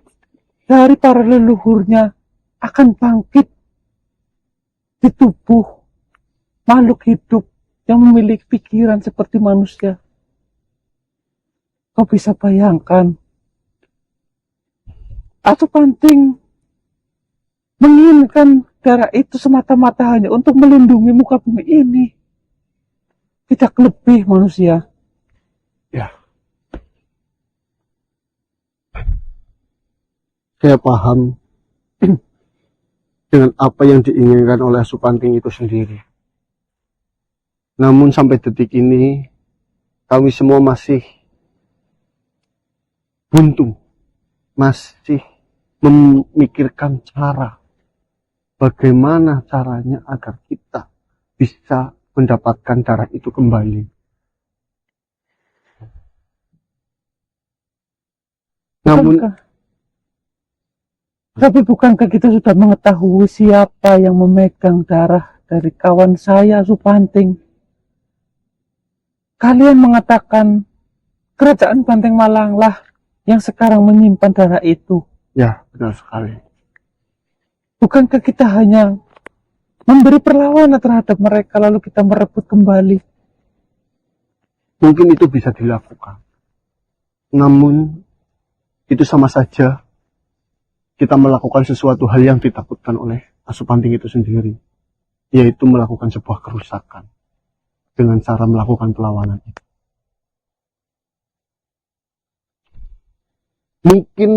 dari para leluhurnya akan bangkit di tubuh makhluk hidup yang memiliki pikiran seperti manusia. Kau bisa bayangkan, Asupanting menginginkan darah itu semata-mata hanya untuk melindungi muka bumi ini. Tidak lebih manusia. Ya. Saya paham dengan apa yang diinginkan oleh Asupanting itu sendiri. Namun sampai detik ini, kami semua masih buntu. Masih memikirkan cara. Bagaimana caranya agar kita bisa mendapatkan darah itu kembali. Namun, Tapi bukankah kita sudah mengetahui siapa yang memegang darah dari kawan saya, Asupanting? Kalian mengatakan kerajaan Banteng Malang lah yang sekarang menyimpan darah itu. ya benar sekali. Bukankah kita hanya memberi perlawanan terhadap mereka lalu kita merebut kembali? Mungkin itu bisa dilakukan. Namun, itu sama saja kita melakukan sesuatu hal yang ditakutkan oleh Asupanting itu sendiri, yaitu melakukan sebuah kerusakan dengan cara melakukan perlawanan itu. Mungkin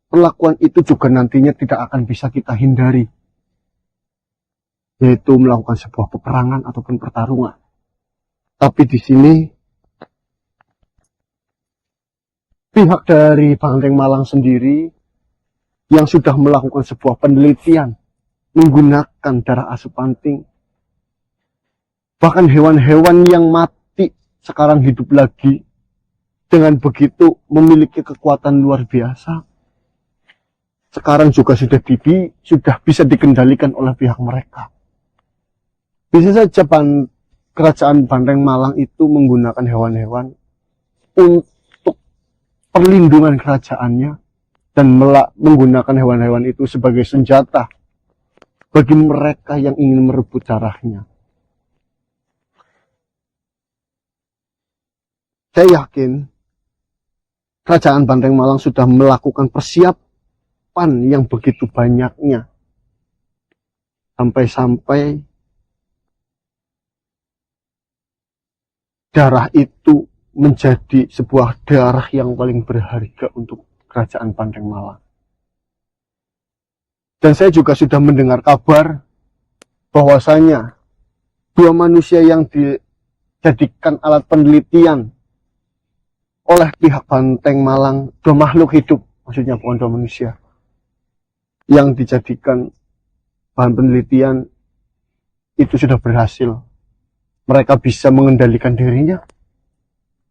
perlakuan itu juga nantinya tidak akan bisa kita hindari, yaitu melakukan sebuah peperangan ataupun pertarungan. Tapi di sini pihak dari Banteng Malang sendiri yang sudah melakukan sebuah penelitian menggunakan darah Asupanting, bahkan hewan-hewan yang mati sekarang hidup lagi, dengan begitu memiliki kekuatan luar biasa. Sekarang juga sudah bisa dikendalikan oleh pihak mereka. Bisa saja kerajaan Banteng Malang itu menggunakan hewan-hewan untuk perlindungan kerajaannya dan menggunakan hewan-hewan itu sebagai senjata bagi mereka yang ingin merebut darahnya. Saya yakin kerajaan Banteng Malang sudah melakukan persiapan yang begitu banyaknya, sampai-sampai darah itu menjadi sebuah darah yang paling berharga untuk kerajaan Banteng Malang. Dan saya juga sudah mendengar kabar bahwasanya 2 manusia yang dijadikan alat penelitian oleh pihak Banteng Malang, 2 makhluk hidup, maksudnya bukan 2 manusia, yang dijadikan bahan penelitian itu sudah berhasil. Mereka bisa mengendalikan dirinya,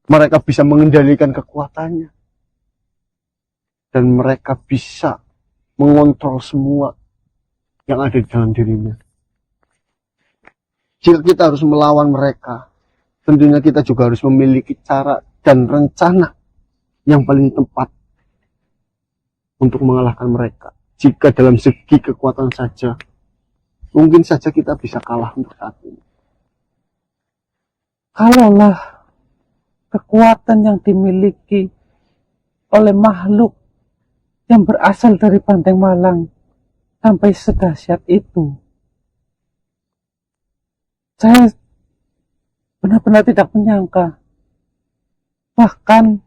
mereka bisa mengendalikan kekuatannya, dan mereka bisa mengontrol semua yang ada di dalam dirinya. Jika kita harus melawan mereka, tentunya kita juga harus memiliki cara dan rencana yang paling tepat untuk mengalahkan mereka. Jika dalam segi kekuatan saja, mungkin saja kita bisa kalah untuk saat ini. Kalaulah kekuatan yang dimiliki oleh makhluk yang berasal dari Banteng Malang sampai sedahsyat itu, saya benar-benar tidak menyangka. Bahkan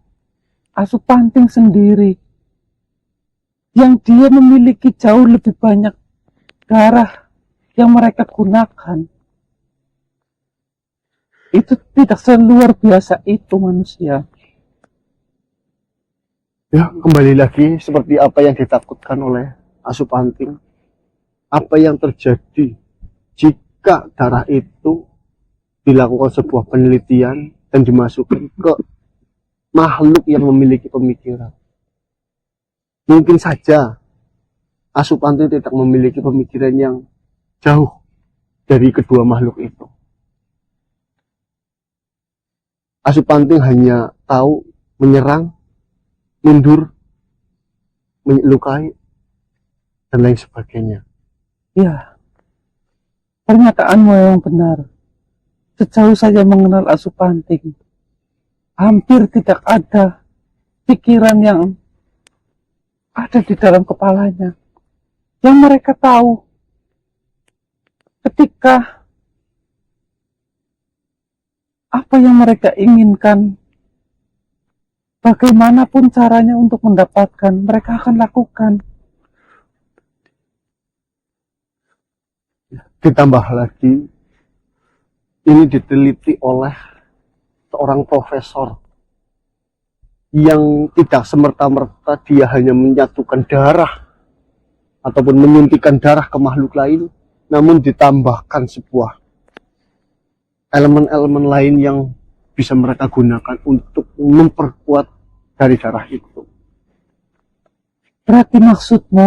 Asupanting sendiri yang dia memiliki jauh lebih banyak darah yang mereka gunakan, itu tidak seluar biasa itu manusia. Ya, kembali lagi seperti apa yang ditakutkan oleh Asupanting. Apa yang terjadi jika darah itu dilakukan sebuah penelitian dan dimasukkan ke makhluk yang memiliki pemikiran. Mungkin saja Asupanting tidak memiliki pemikiran yang jauh dari kedua makhluk itu. Asupanting hanya tahu menyerang, mundur, melukai, dan lain sebagainya. Ya, pernyataanmu yang benar. Sejauh saya mengenal Asupanting, hampir tidak ada pikiran yang ada di dalam kepalanya. Yang mereka tahu ketika apa yang mereka inginkan, bagaimanapun caranya untuk mendapatkan, mereka akan lakukan. Ditambah lagi, ini diteliti oleh seorang profesor yang tidak semerta-merta dia hanya menyatukan darah ataupun menyuntikkan darah ke makhluk lain, namun ditambahkan sebuah elemen-elemen lain yang bisa mereka gunakan untuk memperkuat dari darah itu. Berarti maksudmu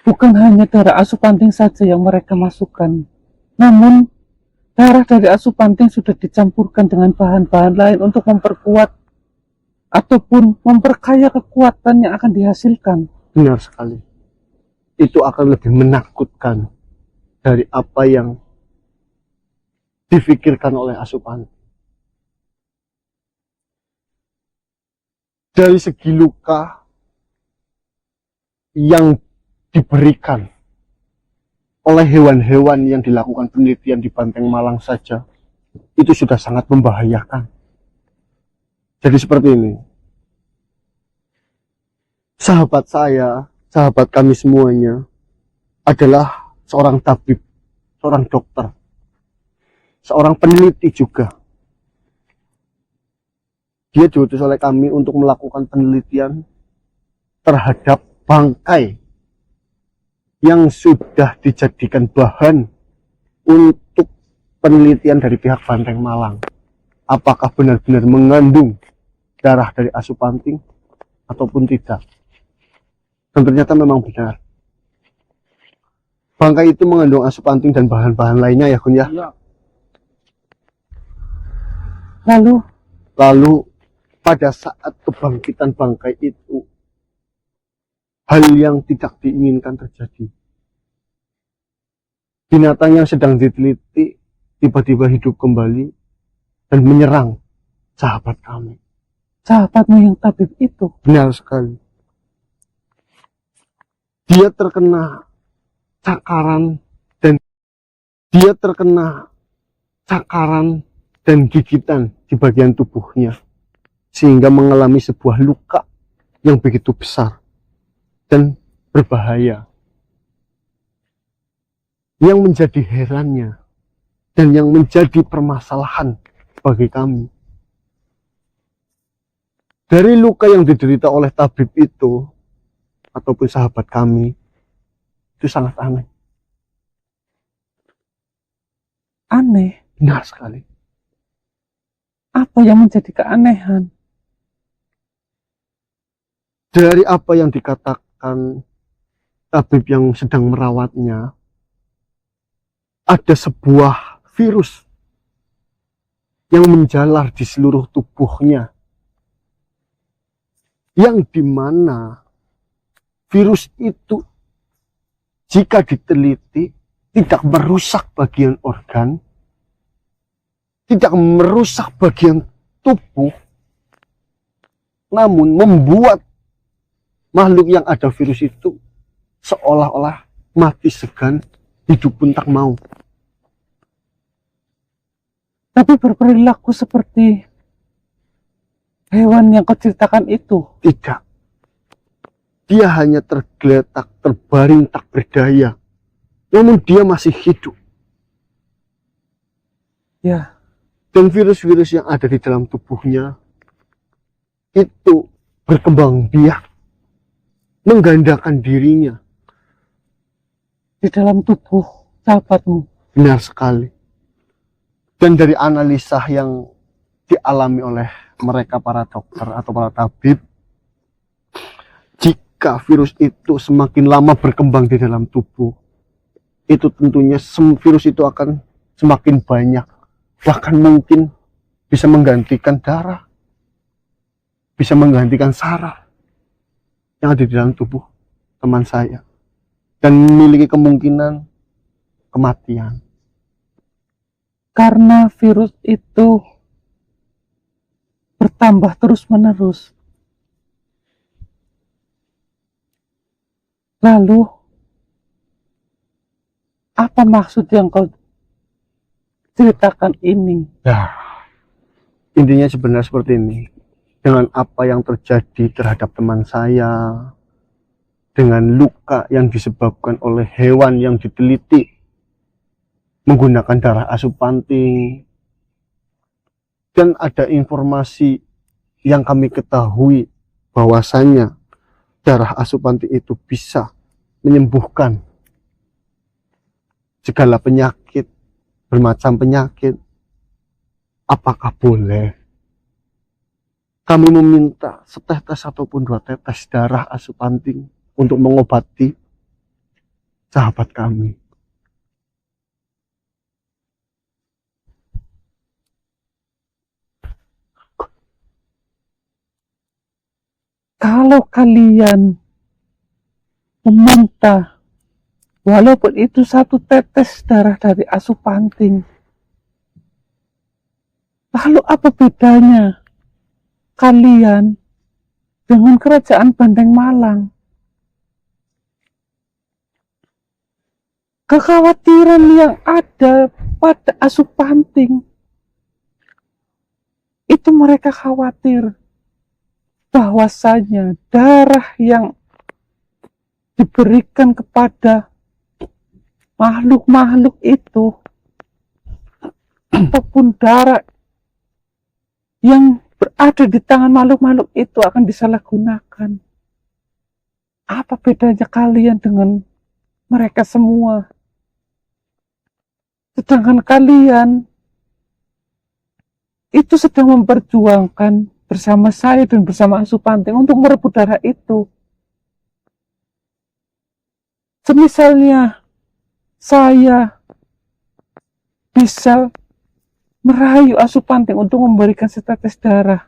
bukan hanya darah Asupanting saja yang mereka masukkan, namun darah dari Asupanting sudah dicampurkan dengan bahan-bahan lain untuk memperkuat ataupun memperkaya kekuatan yang akan dihasilkan. Benar sekali. itu akan lebih menakutkan dari apa yang difikirkan oleh Asupan. Dari segi luka yang diberikan oleh hewan-hewan yang dilakukan penelitian di Banteng Malang saja, itu sudah sangat membahayakan. Jadi seperti ini. Sahabat saya, sahabat kami semuanya, adalah seorang tabib, seorang dokter, seorang peneliti juga. Dia diutus oleh kami untuk melakukan penelitian terhadap bangkai yang sudah dijadikan bahan untuk penelitian dari pihak Banteng Malang. Apakah benar-benar mengandung darah dari Asupanting ataupun tidak. Dan ternyata memang benar. Bangkai itu mengandung Asupanting dan bahan-bahan lainnya ya Gun ya. Lalu pada saat kebangkitan bangkai itu, hal yang tidak diinginkan terjadi. Binatang yang sedang diteliti tiba-tiba hidup kembali dan menyerang sahabat kami. Sahabatmu yang tabib itu? Benar sekali. Dia terkena cakaran dan gigitan di bagian tubuhnya, sehingga mengalami sebuah luka yang begitu besar dan berbahaya. Yang menjadi herannya dan yang menjadi permasalahan bagi kami, dari luka yang diderita oleh tabib itu ataupun sahabat kami, itu sangat aneh. Aneh? Benar sekali. Apa yang menjadi keanehan? Dari apa yang dikatakan tabib yang sedang merawatnya, ada sebuah virus yang menjalar di seluruh tubuhnya, yang dimana virus itu jika diteliti tidak merusak bagian organ, tidak merusak bagian tubuh, namun membuat makhluk yang ada virus itu seolah-olah mati segan, hidup pun tak mau. Tapi berperilaku seperti hewan yang kau ceritakan itu? Tidak. Dia hanya tergeletak, terbaring, tak berdaya. Namun dia masih hidup. Ya. Dan virus-virus yang ada di dalam tubuhnya itu berkembang biak, menggandakan dirinya di dalam tubuh sahabatmu. Benar sekali. Dan dari analisa yang dialami oleh mereka para dokter atau para tabib, jika virus itu semakin lama berkembang di dalam tubuh, itu tentunya virus itu akan semakin banyak, bahkan mungkin bisa menggantikan darah, bisa menggantikan saraf yang ada di dalam tubuh teman saya, dan memiliki kemungkinan kematian. Karena virus itu bertambah terus-menerus. Lalu, apa maksud yang kau ceritakan ini? Ya, intinya sebenarnya seperti ini. Dengan apa yang terjadi terhadap teman saya, dengan luka yang disebabkan oleh hewan yang diteliti menggunakan darah Asupanting, dan ada informasi yang kami ketahui bahwasannya darah Asupanting itu bisa menyembuhkan segala penyakit, bermacam penyakit. Apakah boleh kami meminta setetes ataupun 2 tetes darah Asupanting untuk mengobati sahabat kami? Kalau kalian meminta Walaupun itu satu tetes darah dari Asupanting. Lalu apa bedanya kalian dengan kerajaan Bandeng Malang? Kekhawatiran yang ada pada Asupanting itu mereka khawatir bahwasanya darah yang diberikan kepada makhluk-makhluk itu ataupun darah yang berada di tangan makhluk-makhluk itu akan disalahgunakan. Apa bedanya kalian dengan mereka semua? Sedangkan kalian itu sedang memperjuangkan bersama saya dan bersama Asupanting untuk merebut darah itu. Semisalnya saya bisa merayu Asupanting untuk memberikan setetes darah,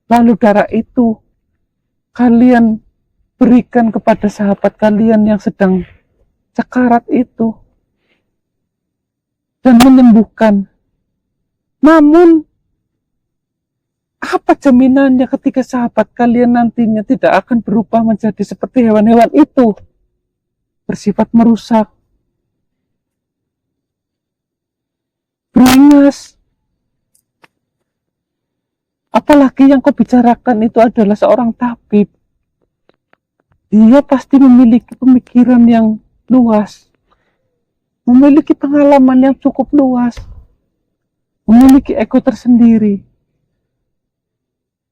lalu darah itu kalian berikan kepada sahabat kalian yang sedang sekarat itu dan menyembuhkan. Namun apa jaminannya ketika sahabat kalian nantinya tidak akan berubah menjadi seperti hewan-hewan itu, bersifat merusak, beringas? Apalagi yang kau bicarakan itu adalah seorang tabib. Dia pasti memiliki pemikiran yang luas, memiliki pengalaman yang cukup luas, memiliki ego tersendiri.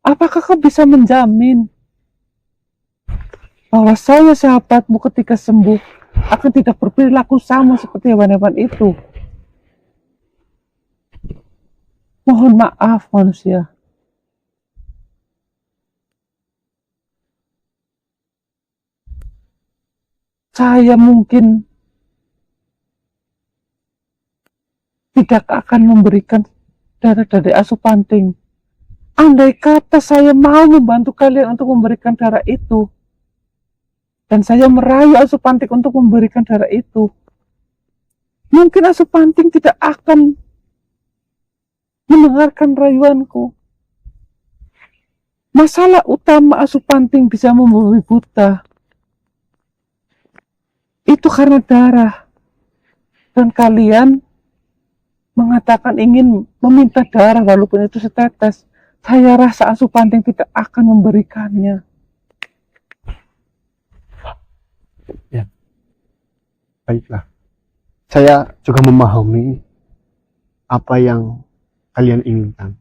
Apakah kau bisa menjamin bahwa saya sahabatmu ketika sembuh akan tidak berperilaku sama seperti hewan-hewan itu? Mohon maaf manusia. Saya mungkin tidak akan memberikan darah dari Asupanting. Andai kata saya mau membantu kalian untuk memberikan darah itu, dan saya merayu Asupanting untuk memberikan darah itu, mungkin Asupanting tidak akan mendengarkan rayuanku. Masalah utama Asupanting bisa membabi buta itu karena darah, dan kalian mengatakan ingin meminta darah walaupun itu setetes. Saya rasa Asupanting tidak akan memberikannya. Ya, baiklah. Saya juga memahami apa yang kalian inginkan.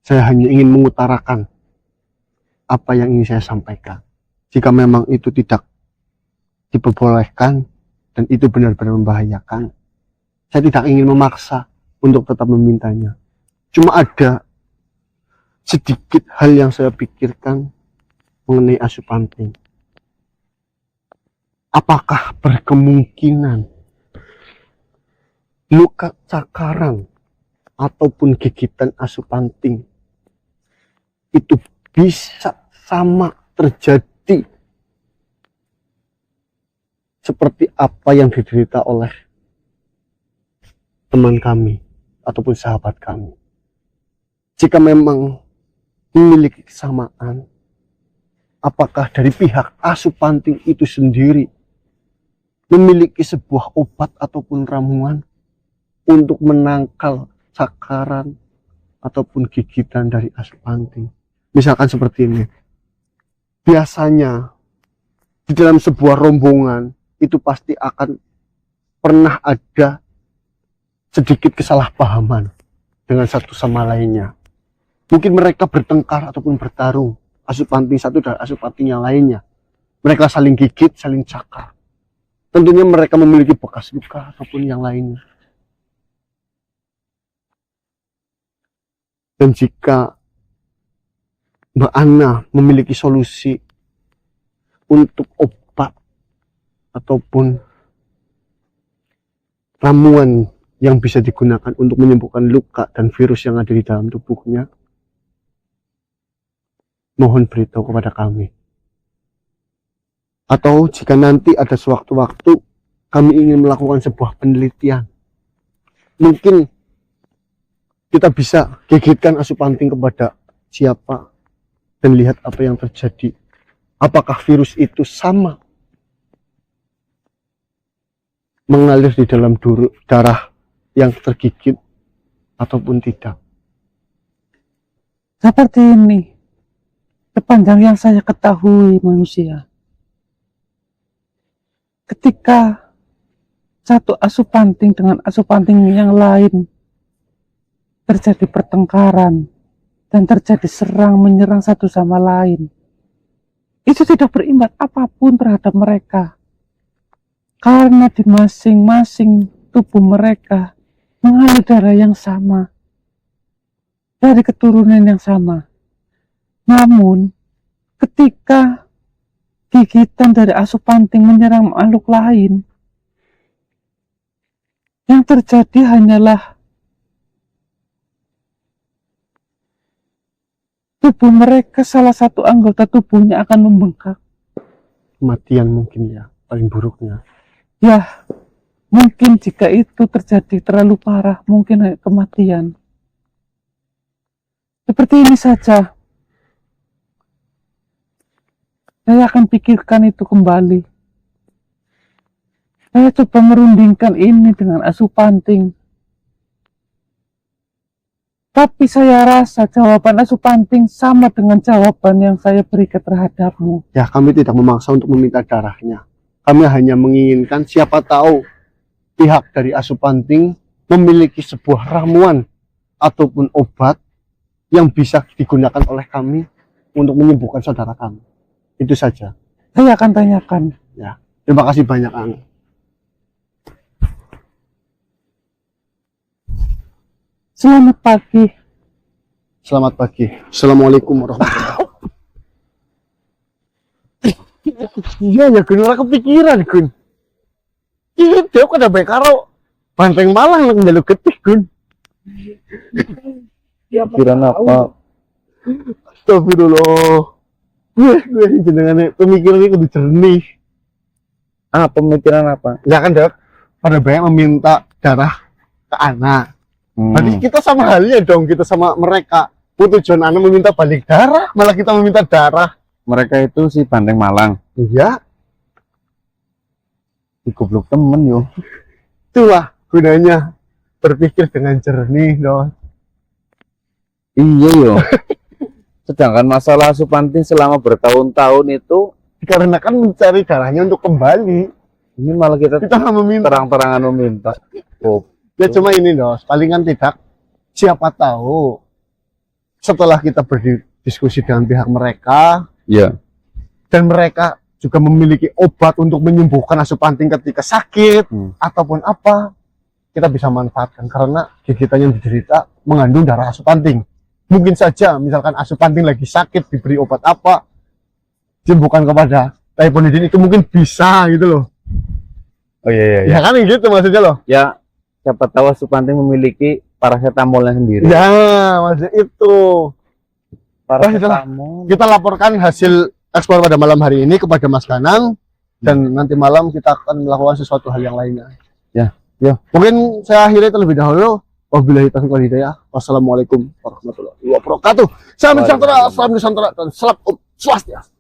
Saya hanya ingin mengutarakan apa yang ingin saya sampaikan. Jika memang itu tidak diperbolehkan dan itu benar-benar membahayakan, saya tidak ingin memaksa untuk tetap memintanya. Cuma ada sedikit hal yang saya pikirkan mengenai Asupanting. Apakah berkemungkinan luka cakaran ataupun gigitan Asupanting itu bisa sama terjadi seperti apa yang diderita oleh teman kami ataupun sahabat kami? Jika memang memiliki kesamaan, apakah dari pihak Asupanting itu sendiri memiliki sebuah obat ataupun ramuan untuk menangkal cakaran ataupun gigitan dari Asupanting? Misalkan seperti ini. Biasanya di dalam sebuah rombongan itu pasti akan pernah ada sedikit kesalahpahaman dengan satu sama lainnya. Mungkin mereka bertengkar ataupun bertarung, Asupanting satu dan Asupanting yang lainnya. Mereka saling gigit, saling cakar. Tentunya mereka memiliki bekas luka ataupun yang lainnya. Dan jika Mbak Anna memiliki solusi untuk obat ataupun ramuan yang bisa digunakan untuk menyembuhkan luka dan virus yang ada di dalam tubuhnya, mohon beritahu kepada kami. Atau jika nanti ada sewaktu-waktu kami ingin melakukan sebuah penelitian. Mungkin kita bisa gigitkan asupanting kepada siapa dan lihat apa yang terjadi. Apakah virus itu sama mengalir di dalam darah yang tergigit ataupun tidak. Seperti ini, sepanjang yang saya ketahui manusia. Ketika satu asupanting dengan asupanting yang lain terjadi pertengkaran dan terjadi serang menyerang satu sama lain, itu tidak berimbas apapun terhadap mereka, karena di masing-masing tubuh mereka mengalir darah yang sama dari keturunan yang sama. Namun ketika gigitan dari asupanting menyerang makhluk lain, yang terjadi hanyalah tubuh mereka, salah satu anggota tubuhnya akan membengkak. Kematian mungkin ya, paling buruknya. Ya, mungkin jika itu terjadi terlalu parah, mungkin kematian. Seperti ini saja. Saya akan pikirkan itu kembali. Saya coba merundingkan ini dengan asupanting. Tapi saya rasa jawaban asupanting sama dengan jawaban yang saya berikan terhadapmu. Ya, kami tidak memaksa untuk meminta darahnya. Kami hanya menginginkan siapa tahu pihak dari asupanting memiliki sebuah ramuan ataupun obat yang bisa digunakan oleh kami untuk menyembuhkan saudara kami. Itu saja. Saya akan tanyakan. Ya, terima kasih banyak, Ang. Selamat pagi. Selamat pagi. Assalamualaikum warahmatullahi wabarakatuh. Iya ya, Gun, ora kepikiran, Gun. Iya, dia kok ada baik karo Banteng Malang nang njaluk getih, Gun. Pikiran apa? Astagfirullah. Gue jenengane pemikiran ini kudu jernih. Ah, pemikiran apa? Ya kan, Dok? Pada banyak meminta darah ke anak. Berarti kita sama halnya dong, kita sama mereka. Tujuan anak meminta balik darah, malah kita meminta darah. Mereka itu si Banteng Malang. Iya, Goblok temen yo. itulah gunanya berpikir dengan jernih, dong. Iya yo. Sedangkan masalah asupanting selama bertahun-tahun itu Dikarenakan mencari darahnya untuk kembali. ini malah kita Kita nggak meminta. terang-terangan meminta. Oh, Ya cuma ini, dong. Palingan tidak. Siapa tahu setelah kita berdiskusi dengan pihak mereka, iya. dan mereka juga memiliki obat untuk menyembuhkan asupanting ketika sakit ataupun apa, kita bisa manfaatkan karena gigitan yang diderita mengandung darah asupanting. Mungkin saja misalkan asupanting lagi sakit diberi obat apa, disembuhkan kepada typhonidin, itu mungkin bisa gitu loh. Oh iya Ya kan gitu maksudnya loh. Ya, siapa tahu asupanting memiliki paracetamolnya sendiri. Ya maksudnya itu. Paracetamol. Kita laporkan hasil ekspor pada malam hari ini kepada Mas Ganang, dan nanti malam kita akan melakukan sesuatu hal yang lainnya. Ya. Mungkin saya akhiri terlebih dahulu. Wabillahi taufiq wal hidayah. Wassalamualaikum warahmatullahi wabarakatuh. Salam Nusantara, salam Nusantara, dan salam Om Swastiastu.